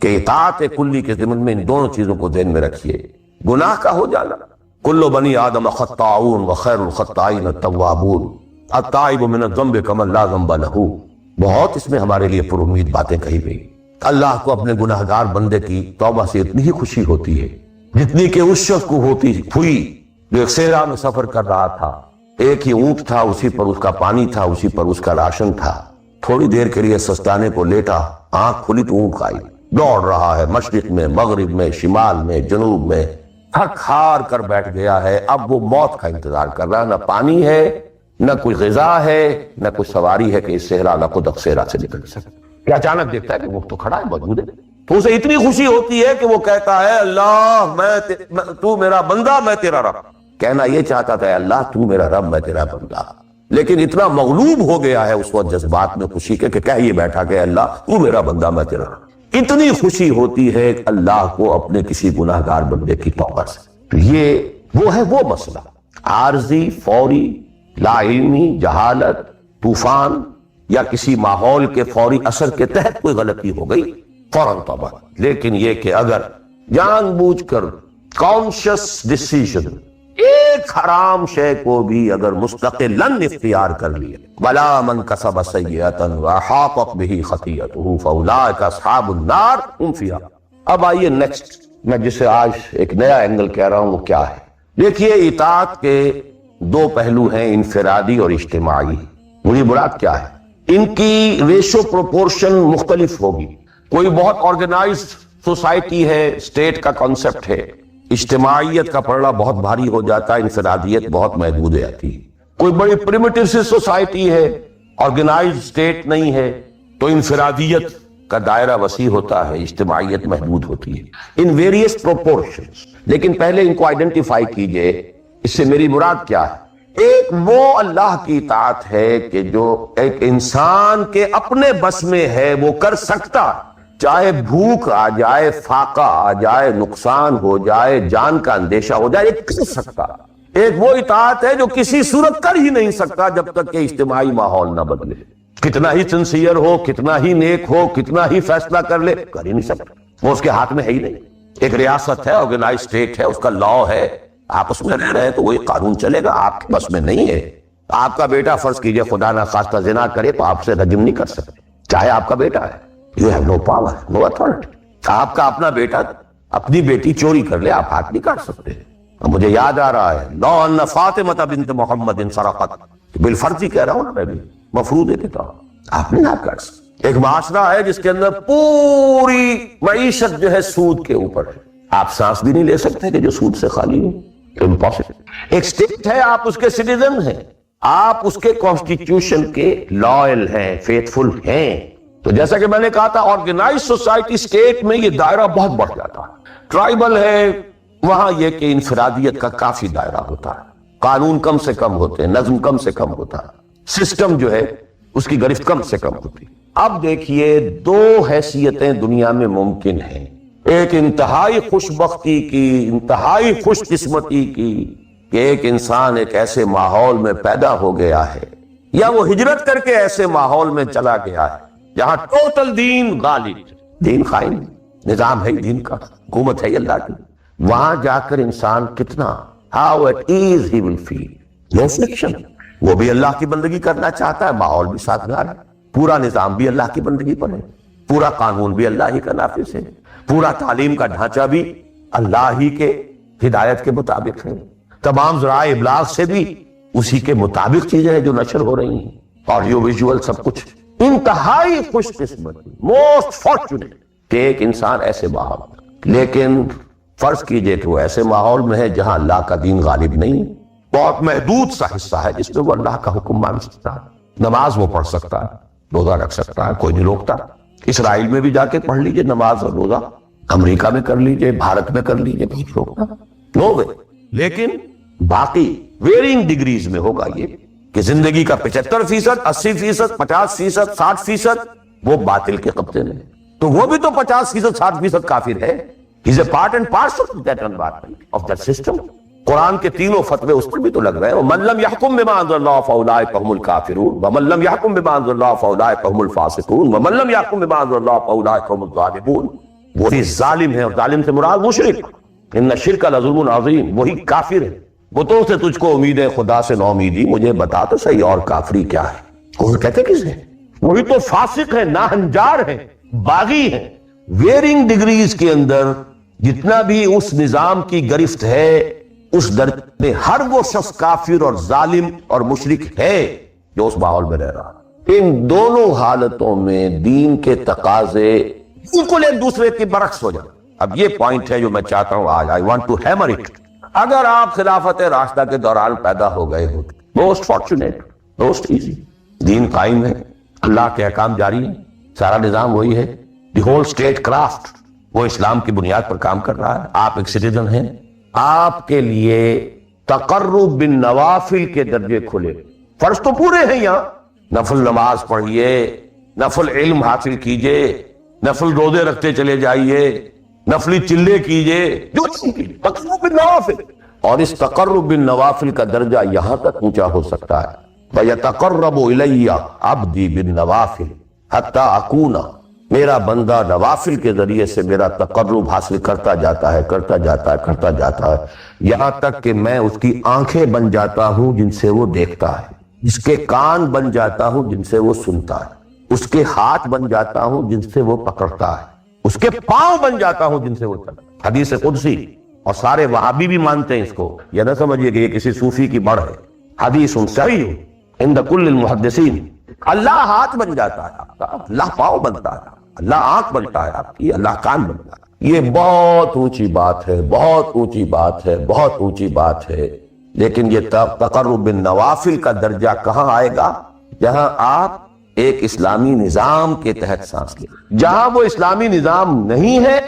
کہ اطاعت کلی کے ضمن میں ان دونوں چیزوں کو ذہن میں رکھیے. گناہ کا ہو جانا، کل بنی آدم خطاؤون وخیر الخطائین التوابون، التائب من الذنب کمن لا ذنب لہ. بہت اس میں ہمارے لیے پر امید باتیں کہی گئی. اللہ کو اپنے گناہگار بندے کی توبہ سے اتنی ہی خوشی ہوتی ہے جتنی کہ اس شخص کو ہوتی ہوئی جو ایک صحرا میں سفر کر رہا تھا، ایک ہی اونٹ تھا، اسی پر اس کا پانی تھا، اسی پر اس کا راشن تھا. تھوڑی دیر کے لیے سستانے کو لیٹا، آنکھ کھلی تو اونٹ کھائی، دوڑ رہا ہے، مشرق میں، مغرب میں، شمال میں، جنوب میں، تھک ہار کر بیٹھ گیا ہے. اب وہ موت کا انتظار کر رہا ہے، نہ پانی ہے، نہ کوئی غذا ہے، نہ کوئی سواری ہے کہ اس صحرا لقدق صحرا سے نکل سکے. کہ اچانک دیکھتا ہے کہ وہ تو کھڑا ہے، موجود ہے. تو اسے اتنی خوشی ہوتی ہے کہ وہ کہتا ہے اللہ تو میرا بندہ، میں تیرا رب. کہنا یہ چاہتا تھا اللہ تو میرا رب، میں تیرا بندہ، لیکن اتنا مغلوب ہو گیا ہے اس وقت جذبات میں خوشی کے کہ کہہ یہ بیٹھا کہ اللہ تو میرا بندہ، میں تیرا رب. اتنی خوشی ہوتی ہے اللہ کو اپنے کسی گناہگار بندے کی توبہ سے. تو یہ وہ ہے وہ مسئلہ، عارضی، فوری، لا علمی، جہالت، طوفان یا کسی ماحول کے فوری اثر کے تحت کوئی غلطی ہو گئی، فوراً توبہ. لیکن یہ کہ اگر جان بوجھ کر کانشس ڈیسیژن ایک حرام شے کو بھی اگر مستقلاً اختیار کر لیا، وَلَا مَنْ كَسَبَ سَيِّئَةً وَأَحَاطَتْ بِهِ خَطِيئَتُهُ فَأُولَٰئِكَ أَصْحَابُ النَّارِ هُمْ فِيهَا. اب آئیے نیکسٹ، میں جسے آج ایک نیا اینگل کہہ رہا ہوں وہ کیا ہے. دیکھیے اطاعت کے دو پہلو ہیں، انفرادی اور اجتماعی. مجھے مراد کیا ہے؟ ان کی ریشو پروپورشن مختلف ہوگی. کوئی بہت آرگنائزڈ سوسائٹی ہے، اسٹیٹ کا کانسیپٹ ہے، اجتماعیت کا پڑھنا بہت بھاری ہو جاتا ہے، انفرادیت بہت محدود آتی ہے. کوئی بڑی پریمیٹیو سی سوسائٹی ہے، آرگنائزڈ اسٹیٹ نہیں ہے، تو انفرادیت کا دائرہ وسیع ہوتا ہے، اجتماعیت محدود ہوتی ہے. In various proportions. لیکن پہلے ان کو آئیڈینٹیفائی کیجئے، اس سے میری مراد کیا ہے. ایک وہ اللہ کی اطاعت ہے کہ جو ایک انسان کے اپنے بس میں ہے وہ کر سکتا، چاہے بھوک آ جائے، فاقہ آ جائے، نقصان ہو جائے، جان کا اندیشہ ہو جائے، ایک کر سکتا. ایک وہ اطاعت ہے جو کسی صورت کر ہی نہیں سکتا جب تک کہ اجتماعی ماحول نہ بدلے. کتنا ہی سنسیئر ہو، کتنا ہی نیک ہو، کتنا ہی فیصلہ کر لے، کر ہی نہیں سکتا. وہ اس کے ہاتھ میں ہے ہی نہیں. ایک ریاست ہے، آرگنائز اسٹیٹ ہے، اس کا لا ہے، آپ اس میں رہ رہے ہیں تو وہی قانون چلے گا. آپ کے بس میں نہیں ہے. آپ کا بیٹا فرض کیجئے خدا نہ خواستہ زنا کرے تو آپ سے رجم نہیں کر سکتے، چاہے آپ کا بیٹا ہے. You have no power, no authority. آپ کا اپنا بیٹا اپنی بیٹی چوری کر لے، آپ ہاتھ نہیں کاٹ سکتے. مجھے یاد آ رہا ہے لو ان فاطمہ بنت محمد سرقت، بالفرضی کہہ رہا ہوں نا میں بھی، مفروض ہے کتاب، آپ نہیں ہاتھ کاٹ سکتے. ایک معاشرہ ہے جس کے اندر پوری معیشت جو ہے سود کے اوپر ہے. آپ سانس بھی نہیں لے سکتے کہ جو سود سے خالی ہو. امپاسبل. ایک اسٹیٹ ہے، آپ اس کے سٹیزن ہیں، آپ اس کے کانسٹیٹیوشن کے لائل ہیں، فیتھفل ہیں. تو جیسا کہ میں نے کہا تھا، آرگنائز سوسائٹی اسٹیٹ میں یہ دائرہ بہت بڑھ جاتا ہے. ٹرائبل ہے، وہاں یہ کہ انفرادیت کا کافی دائرہ ہوتا ہے، قانون کم سے کم ہوتے ہیں، نظم کم سے کم ہوتا ہے، سسٹم جو ہے اس کی گرفت کم سے کم ہوتی ہے. اب دیکھیے دو حیثیتیں دنیا میں ممکن ہیں. ایک انتہائی خوش بختی کی، انتہائی خوش قسمتی کی کہ ایک انسان ایک ایسے ماحول میں پیدا ہو گیا ہے، یا وہ ہجرت کر کے ایسے ماحول میں چلا گیا ہے جہاں ٹوٹل دین غالب، دین قائم، نظام ہے دین کا، حکومت ہے اللہ کی. وہاں جا کر انسان کتنا how at ease he will feel. No friction. وہ بھی اللہ کی بندگی کرنا چاہتا ہے، ماحول بھی سازگار ہے، پورا نظام بھی اللہ کی بندگی پر ہے، پورا قانون بھی اللہ ہی کا نافذ ہے، پورا تعلیم کا ڈھانچہ بھی اللہ ہی کے ہدایت کے مطابق ہے، تمام ذرائع ابلاغ سے بھی اسی کے مطابق چیزیں ہیں جو نشر ہو رہی ہیں، آڈیو ویژول سب کچھ. انتہائی خوش قسمتی، موسٹ فارچونیٹ کہ ایک انسان ایسے ماحول. لیکن فرض کیجئے کہ وہ ایسے ماحول میں ہے جہاں اللہ کا دین غالب نہیں، بہت محدود سا حصہ ہے جس میں وہ اللہ کا حکم مان سکتا ہے، نماز وہ پڑھ سکتا ہے، روزہ رکھ سکتا ہے، کوئی نہیں روکتا. اسرائیل میں بھی جا کے پڑھ لیجئے نماز اور روزہ، امریکہ میں کر لیجئے، بھارت میں کر لیجئے، کوئی روکتا نو وے. لیکن باقی ویرینگ ڈگریز میں ہوگا یہ کہ زندگی کا 75%، 80%، 50%، 60% وہ باطل کے قبضے میں. تو وہ بھی تو 50%، 60% کافر ہے. He's a part and parcel of that environment, of that system. قرآن کے تینوں فتوے اس پر بھی تو لگ رہے ہیں. وَمَن لَمْ يَحْكُمْ بِمَا أَنزَلَ اللَّهُ فَأُولَٰئِكَ هُمُ الْكَافِرُونَ وَمَن لَمْ يَحْكُمْ بِمَا أَنزَلَ اللَّهُ فَأُولَٰئِكَ هُمُ الْفَاسِقُونَ وَمَن لَمْ يَحْكُمْ بِمَا أَنزَلَ اللَّهُ فَأُولَٰئِكَ هُمُ الظَّالِمُونَ. وہی ظالم ہے، اور ظالم سے مراد مشرک. ان الشرک لظلم عظیم. وہی کافر ہے. بتوں سے تجھ کو امید ہے، خدا سے نو امیدی. مجھے بتا تو صحیح اور کافری کیا ہے؟ وہ کہتے کس ہے؟ وہی تو فاسق ہے، ناہنجار ہے، باغی ہے. ویرنگ ڈگریز کے اندر جتنا بھی اس نظام کی گرفت ہے، اس درجے میں ہر وہ شخص کافر اور ظالم اور مشرک ہے جو اس ماحول میں رہ رہا. ان دونوں حالتوں میں دین کے تقاضے بالکل ایک دوسرے کے برعکس ہو جائیں. اب یہ پوائنٹ ہے جو میں چاہتا ہوں آج، I want to hammer it. اگر آپ خلافت راشدہ کے دوران پیدا ہو گئے ہو، موسٹ فارچونیٹ، موسٹ ایزی. دین قائم ہے، اللہ کے احکام جاری ہیں، سارا نظام وہی ہے، دی ہول اسٹیٹ کرافٹ وہ اسلام کی بنیاد پر کام کر رہا ہے. آپ ایک سٹیزن ہیں، آپ کے لیے تقرب بالنوافل کے درجے کھلے. فرض تو پورے ہیں یہاں، نفل نماز پڑھیے، نفل علم حاصل کیجئے، نفل روزے رکھتے چلے جائیے، نفلی چلے کیجئے، جو تقرب بالنوافل. اور اس تقرب بالنوافل کا درجہ یہاں تک اونچا ہو سکتا ہے وَيَتَقَرَّبُ إِلَيَّ عَبْدِي بِالنَّوَافِلِ حَتَّى أَكُونَ. میرا بندہ نوافل کے ذریعے سے میرا تقرب حاصل کرتا جاتا ہے، کرتا جاتا ہے، کرتا جاتا ہے، یہاں تک کہ میں اس کی آنکھیں بن جاتا ہوں جن سے وہ دیکھتا ہے، اس کے کان بن جاتا ہوں جن سے وہ سنتا ہے، اس کے ہاتھ بن جاتا ہوں جن سے وہ پکڑتا ہے، اس کے پاؤں بن جاتا ہوں جن سے وہ چلتا ہے. حدیث قدسی. اور سارے وہابی بھی مانتے ہیں اس کو. یہ نہ سمجھئے کہ یہ کسی صوفی کی بڑھ ہے. حدیث صحیح عند کل المحدثین. اللہ ہاتھ بن جاتا ہے آپ کا، اللہ پاؤں بنتا ہے، اللہ آنکھ بنتا ہے آپ کی، اللہ کان بنتا ہے۔ یہ بہت اونچی بات ہے، بہت اونچی بات ہے، بہت اونچی بات ہے۔ لیکن یہ تقرب بالنوافل کا درجہ کہاں آئے گا؟ جہاں آپ ایک اسلامی نظام کے تحت سانس لیں۔ جہاں وہ اسلامی نظام نہیں ہے،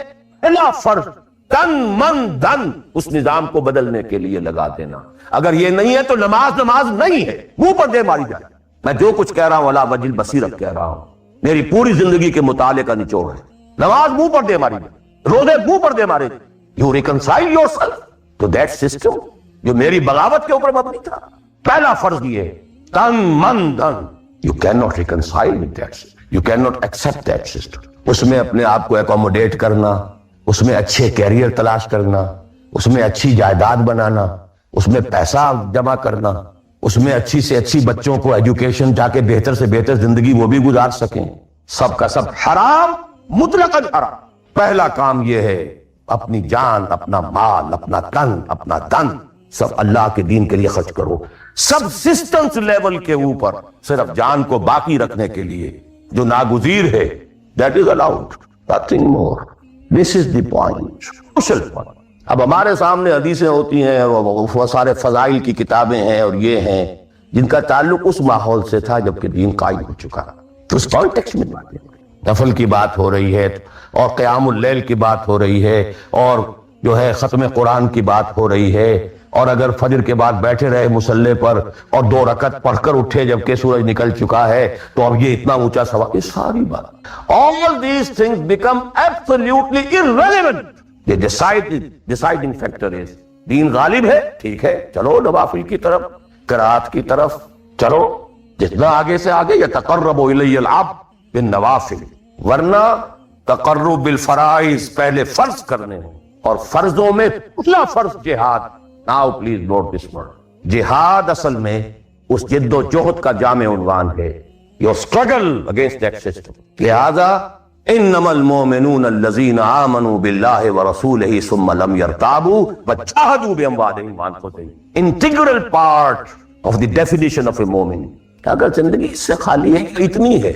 بلا فرض تن من دھن اس نظام کو بدلنے کے لیے لگا دینا۔ اگر یہ نہیں ہے تو نماز نہیں ہے، منہ پر دے ماری جائے۔ میں جو کچھ کہہ رہا ہوں علی وجہ البصیرت کہہ رہا ہوں، میری پوری زندگی کے مطالعے کا نچوڑ ہے۔ نماز منہ پر دے ماری جائے، روزے منہ پر دے مارے، you reconcile yourself to that system جو میری بغاوت کے اوپر مبنی تھا۔ پہلا فرض یہ ہے تن من دھن، you can not reconcile with that, you can not accept that system. اس میں اپنے آپ کو اکوموڈیٹ کرنا، اس میں اچھے کیریئر تلاش کرنا، اس میں اچھی جائیداد بنانا، اس میں پیسہ جمع کرنا، اس میں اچھی سے اچھی بچوں کو ایجوکیشن تاکہ بہتر سے بہتر زندگی وہ بھی گزار سکیں، سب کا سب حرام، مطلقاً حرام۔ پہلا کام یہ ہے اپنی جان، اپنا مال، اپنا تن، اپنا دن سب اللہ کے دین کے لیے خرچ کرو۔ سبسسٹنس لیول کے اوپر صرف جان کو باقی رکھنے کے لیے جو ناگزیر ہے، that is allowed, nothing more. This is the point, crucial point. اب ہمارے سامنے حدیثیں ہوتی ہیں، وہ سارے فضائل کی کتابیں ہیں اور یہ ہیں جن کا تعلق اس ماحول سے تھا جبکہ دین قائم ہو چکا، تو اس کانٹیکسٹ میں باتیں نفل کی بات ہو رہی ہے اور قیام اللیل کی بات ہو رہی ہے اور جو ہے ختم قرآن کی بات ہو رہی ہے، اور اگر فجر کے بعد بیٹھے رہے مصلے پر اور 2 رکعت پڑھ کر اٹھے جبکہ سورج نکل چکا ہے تو اب یہ اتنا اونچا سوال، یہ ساری بات، all these things become absolutely irrelevant. The deciding factor is دین غالب ہے، ٹھیک ہے، چلو نوافل کی طرف، قرات کی طرف چلو، جتنا آگے سے آگے یتقرب الی العبد بالنوافل، ورنہ تقرب بالفرائض پہلے فرض کرنے ہیں، اور فرضوں میں پہلا فرض جہاد۔ Now please note this word. جہاد اصل میں اس جد و جہد کا جامع عنوان ہے، your struggle against that system. لہذا انما المؤمنون الذين آمنوا بالله ورسوله ثم لم يرتابوا وجاهدوا باموالهم وانفسهم. Integral part of the definition of a مومن۔ اگر زندگی اس سے خالی ہے، اتنی ہے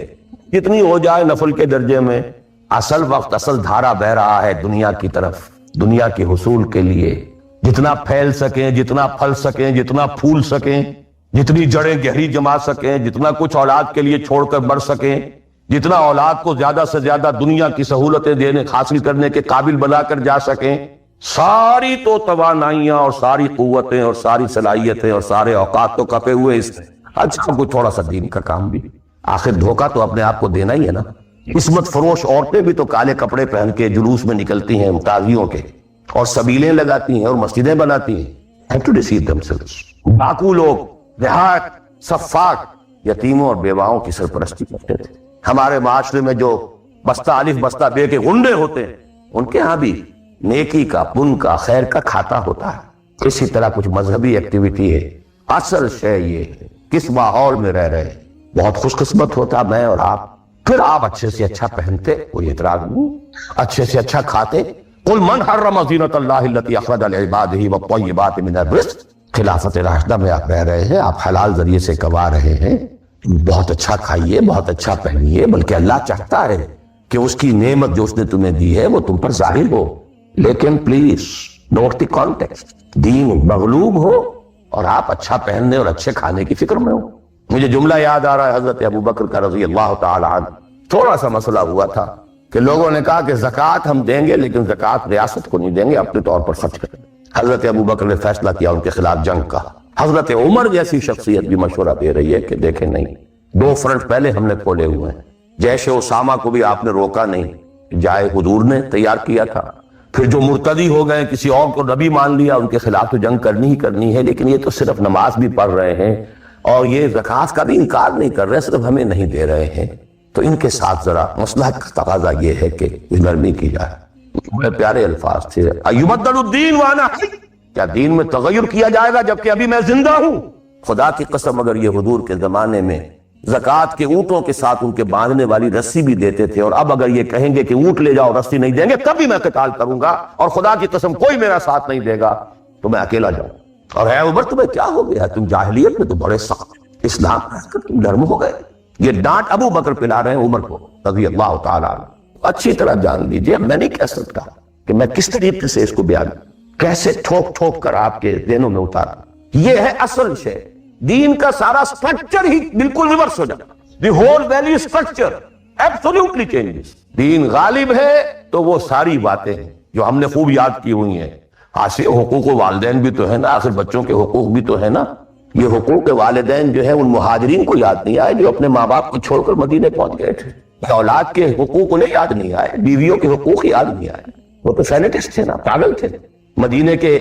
جتنی ہو جائے نفل کے درجے میں، اصل وقت اصل دھارا بہ رہا ہے دنیا کی طرف، دنیا کے حصول کے لیے، جتنا پھیل سکیں، جتنا پھل سکیں، جتنا پھول سکیں، جتنی جڑیں گہری جما سکیں، جتنا کچھ اولاد کے لیے چھوڑ کر بڑھ سکیں، جتنا اولاد کو زیادہ سے زیادہ دنیا کی سہولتیں دینے حاصل کرنے کے قابل بنا کر جا سکیں، ساری تو توانائیاں اور ساری قوتیں اور ساری صلاحیتیں اور سارے اوقات تو کپے ہوئے اس میں، اچھا کوئی تھوڑا سا دین کا کام بھی، آخر دھوکہ تو اپنے آپ کو دینا ہی ہے نا۔ عصمت فروش عورتیں بھی تو کالے کپڑے پہن کے جلوس میں نکلتی ہیں تازیوں کے، اور سبیلیں لگاتی ہیں اور مسجدیں بناتی ہیں، have to deceive themselves۔ ڈاکو لوگ دیہات صفاق یتیموں اور بیواؤں کی سرپرستی کرتے تھے۔ ہمارے معاشرے میں جو بستہ الف بستہ بے کے غنڈے ہوتے ہیں، ان کے ہاں بھی نیکی کا، پن کا، خیر کا کھاتا ہوتا ہے۔ اسی طرح کچھ مذہبی ایکٹیویٹی ہے۔ اصل شے یہ ہے کس ماحول میں رہ رہے ہیں۔ بہت خوش قسمت ہوتا میں اور آپ، پھر آپ اچھے سے اچھا پہنتے، کوئی اعتراض نہیں، اچھے سے اچھا کھاتے۔ قل من حرم زینت اللہ التی اخرج لعبادہ والطیبات من الرزق۔ خلافت راشدہ میں آپ رہ رہے ہیں، آپ حلال ذریعے سے کما رہے ہیں، بہت اچھا کھائیے، بہت اچھا پہنیے، بلکہ اللہ چاہتا ہے کہ اس کی نعمت جو اس نے تمہیں دی ہے وہ تم پر ظاہر ہو، لیکن پلیز نوٹ دی کانٹیکسٹ، دین مغلوب ہو اور آپ اچھا پہننے اور اچھے کھانے کی فکر میں ہو۔ مجھے جملہ یاد آ رہا ہے حضرت ابو بکر کا رضی اللہ تعالی عنہ۔ تھوڑا سا مسئلہ ہوا تھا کہ لوگوں نے کہا کہ زکوٰۃ ہم دیں گے لیکن زکوٰۃ ریاست کو نہیں دیں گے، اپنے طور پر خرچ کریں۔ حضرت ابو بکر نے فیصلہ کیا ان کے خلاف جنگ کا۔ حضرت عمر جیسی شخصیت بھی مشورہ دے رہی ہے کہ دیکھیں نہیں، 2 فرنٹ پہلے ہم نے کھولے ہوئے ہیں۔ جیش اسامہ کو بھی آپ نے روکا نہیں، جائے حضور نے تیار کیا تھا۔ پھر جو مرتدی ہو گئے، کسی اور کو نبی مان لیا، ان کے خلاف تو جنگ کرنی ہی کرنی ہے، لیکن یہ تو صرف نماز بھی پڑھ رہے ہیں اور یہ زکوٰۃ کا بھی انکار نہیں کر رہے، صرف ہمیں نہیں دے رہے ہیں، تو ان کے ساتھ ذرا مصلحت کا تقاضا یہ ہے کہ نرمی کی جائے۔ بڑے پیارے الفاظ تھے، ایبدل الدین وانا حی، کیا دین میں تغیر کیا جائے گا جبکہ ابھی میں زندہ ہوں؟ خدا کی قسم اگر یہ حضور کے زمانے میں زکوٰۃ کے اونٹوں کے ساتھ ان کے باندھنے والی رسی بھی دیتے تھے، اور اب اگر یہ کہیں گے کہ اونٹ لے جاؤ رسی نہیں دیں گے، تب بھی میں قتال کروں گا، اور خدا کی قسم کوئی میرا ساتھ نہیں دے گا تو میں اکیلا جاؤں۔ اور اے عمر تمہیں کیا ہو گیا؟ تم جاہلیت میں تو بڑے سخت، اسلام آ کر تم نرم ہو گئے، یہ ڈانٹ ابو بکر پلا رہے ہیں عمر کو رضی اللہ تعالیٰ عنہ. اچھی طرح جان لیجئے، میں نہیں کہہ سکتا کہ میں کس طریقے سے اس کو بیان کیسے ٹھوک ٹھوک کر آپ کے ذہنوں میں اتارا. یہ ہے اصل شے. دین کا سارا سٹرکچر ہی بالکل ریورس ہو جاتا. The whole value structure absolutely changes. دین غالب ہے تو وہ ساری باتیں ہیں جو ہم نے خوب یاد کی ہوئی ہیں. آخر حقوق والدین بھی تو ہے نا، آخر بچوں کے حقوق بھی تو ہے نا. یہ حقوق والدین جو ہے ان مہاجرین کو یاد نہیں آئے جو اپنے ماں باپ کو چھوڑ کر مدینے پہنچ گئے تھے. اولاد کے حقوق انہیں یاد نہیں آئے، بیویوں کے حقوق یاد نہیں آئے. وہ تو فینیٹسٹ تھے نا، پاگل تھے. مدینے کے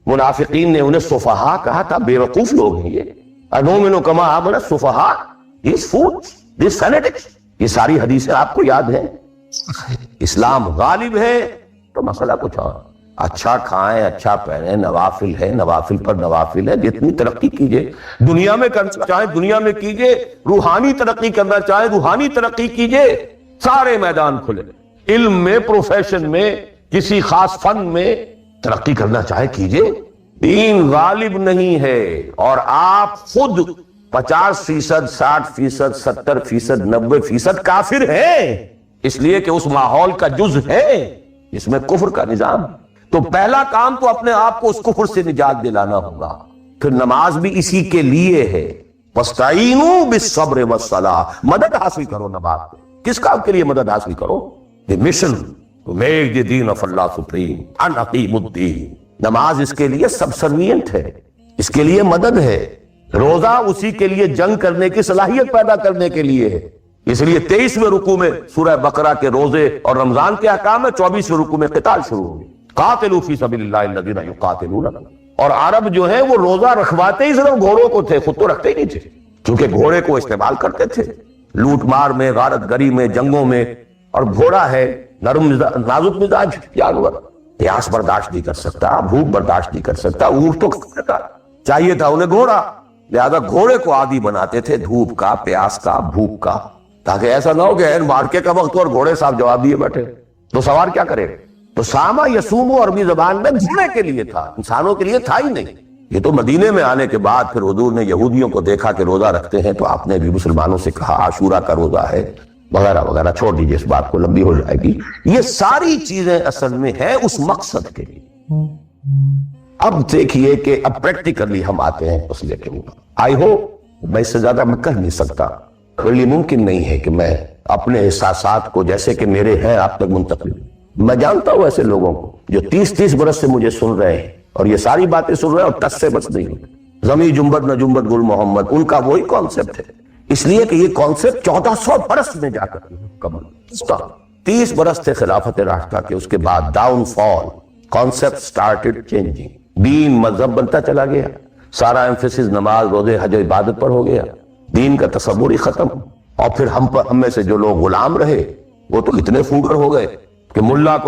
منافقین نے انہیں سفہاء کہا تھا، بے وقوف لوگ ہیں یہ. انؤمن کما آمن السفہاء، these fools, these fanatics. یہ ساری حدیثیں آپ کو یاد ہیں. اسلام غالب ہے تو مسئلہ کچھ اور. اچھا کھائیں، اچھا پہنیں، نوافل ہے، نوافل پر نوافل ہے. جتنی ترقی کیجئے دنیا میں کرنا چاہیں دنیا میں کیجئے، روحانی ترقی کرنا چاہیں روحانی ترقی کیجئے. سارے میدان کھلے. علم میں، پروفیشن میں، کسی خاص فن میں ترقی کرنا چاہے کیجئے. دین غالب نہیں ہے اور آپ خود 50%، 60%، 70%، 90% کافر ہیں، اس لیے کہ اس ماحول کا جز ہے اس میں کفر کا نظام. تو پہلا کام تو اپنے آپ کو اس کفر سے نجات دلانا ہوگا. پھر نماز بھی اسی کے لیے ہے. وَاسْتَعِینُوا بِالصَّبْرِ وَالصَّلَاةِ. مدد حاصل کرو نماز سے. کس کام کے لیے مدد حاصل کرو؟ The mission to make the deen of Allah supreme. ان اقیموا الدین. نماز اس کے لیے سبسروینٹ ہے، اس کے لیے مدد ہے. روزہ اسی کے لیے جنگ کرنے کی صلاحیت پیدا کرنے کے لیے ہے. اس لیے 23ویں رکوع میں سورہ بقرہ کے روزے اور رمضان کے احکام ہے. 24ویں رکوع میں قتال شروع ہوگی. قاتلوا فی سبیل اللہ الذین یقاتلونکم. اور عرب جو ہیں وہ روزہ رکھواتے ہی صرف گھوڑوں کو تھے، خود تو رکھتے ہی نہیں تھے، کیونکہ گھوڑے کو استعمال کرتے تھے لوٹ مار میں، غارت گری میں، جنگوں میں. اور گھوڑا ہے نرم نازک مزاج جانور، پیاس برداشت نہیں کر سکتا، بھوک برداشت نہیں کر سکتا. اونٹ تو چاہیے تھا انہیں گھوڑا، لہذا گھوڑے کو عادی بناتے تھے دھوپ کا، پیاس کا، بھوک کا، تاکہ ایسا نہ ہو کہ مارکے کا وقت اور گھوڑے صاحب جواب دیے بیٹھے تو سوار کیا کرے. تو ساما یسومو عربی زبان میں گھوڑے کے لیے تھا، انسانوں کے لیے تھا ہی نہیں. یہ تو مدینے میں آنے کے بعد پھر حضور نے یہودیوں کو دیکھا کہ روزہ رکھتے ہیں تو آپ نے بھی مسلمانوں سے کہا عاشورہ کا روزہ ہے وغیرہ وغیرہ. چھوڑ دیجئے اس بات کو، لمبی ہو جائے گی. یہ ساری چیزیں اصل میں ہے اس مقصد کے لیے. اب دیکھیے کہ اب پریکٹیکلی ہم آتے ہیں مسئلے کے اوپر. آئی ہو میں اس سے زیادہ میں کہہ نہیں سکتا. میرے لیے ممکن نہیں ہے کہ میں اپنے احساسات کو جیسے کہ میرے ہیں آپ تک منتقل. میں جانتا ہوں ایسے لوگوں کو جو 30 برس سے مجھے سن رہے ہیں اور یہ ساری باتیں سن رہے ہیں اور ٹس سے بس نہیں ہوتے. زمیں جنبت نہ جنبت گل محمد، ان کا وہی کانسیپٹ ہے. اس لیے کہ یہ کانسیپٹ 1400 برس میں جا کر کمل. 30 برس تھے خلافت راشدہ کے، اس کے بعد ڈاؤن فال، کانسیپٹ سٹارٹڈ چینجنگ. دین مذہب بنتا چلا گیا، سارا ایمفیسس نماز، روزے، حج و عبادت پر ہو گیا. دین کا تصور ہی ختم. اور پھر ہم میں سے جو لوگ غلام رہے وہ تو اتنے فوکر ہو گئے کہ ملا کو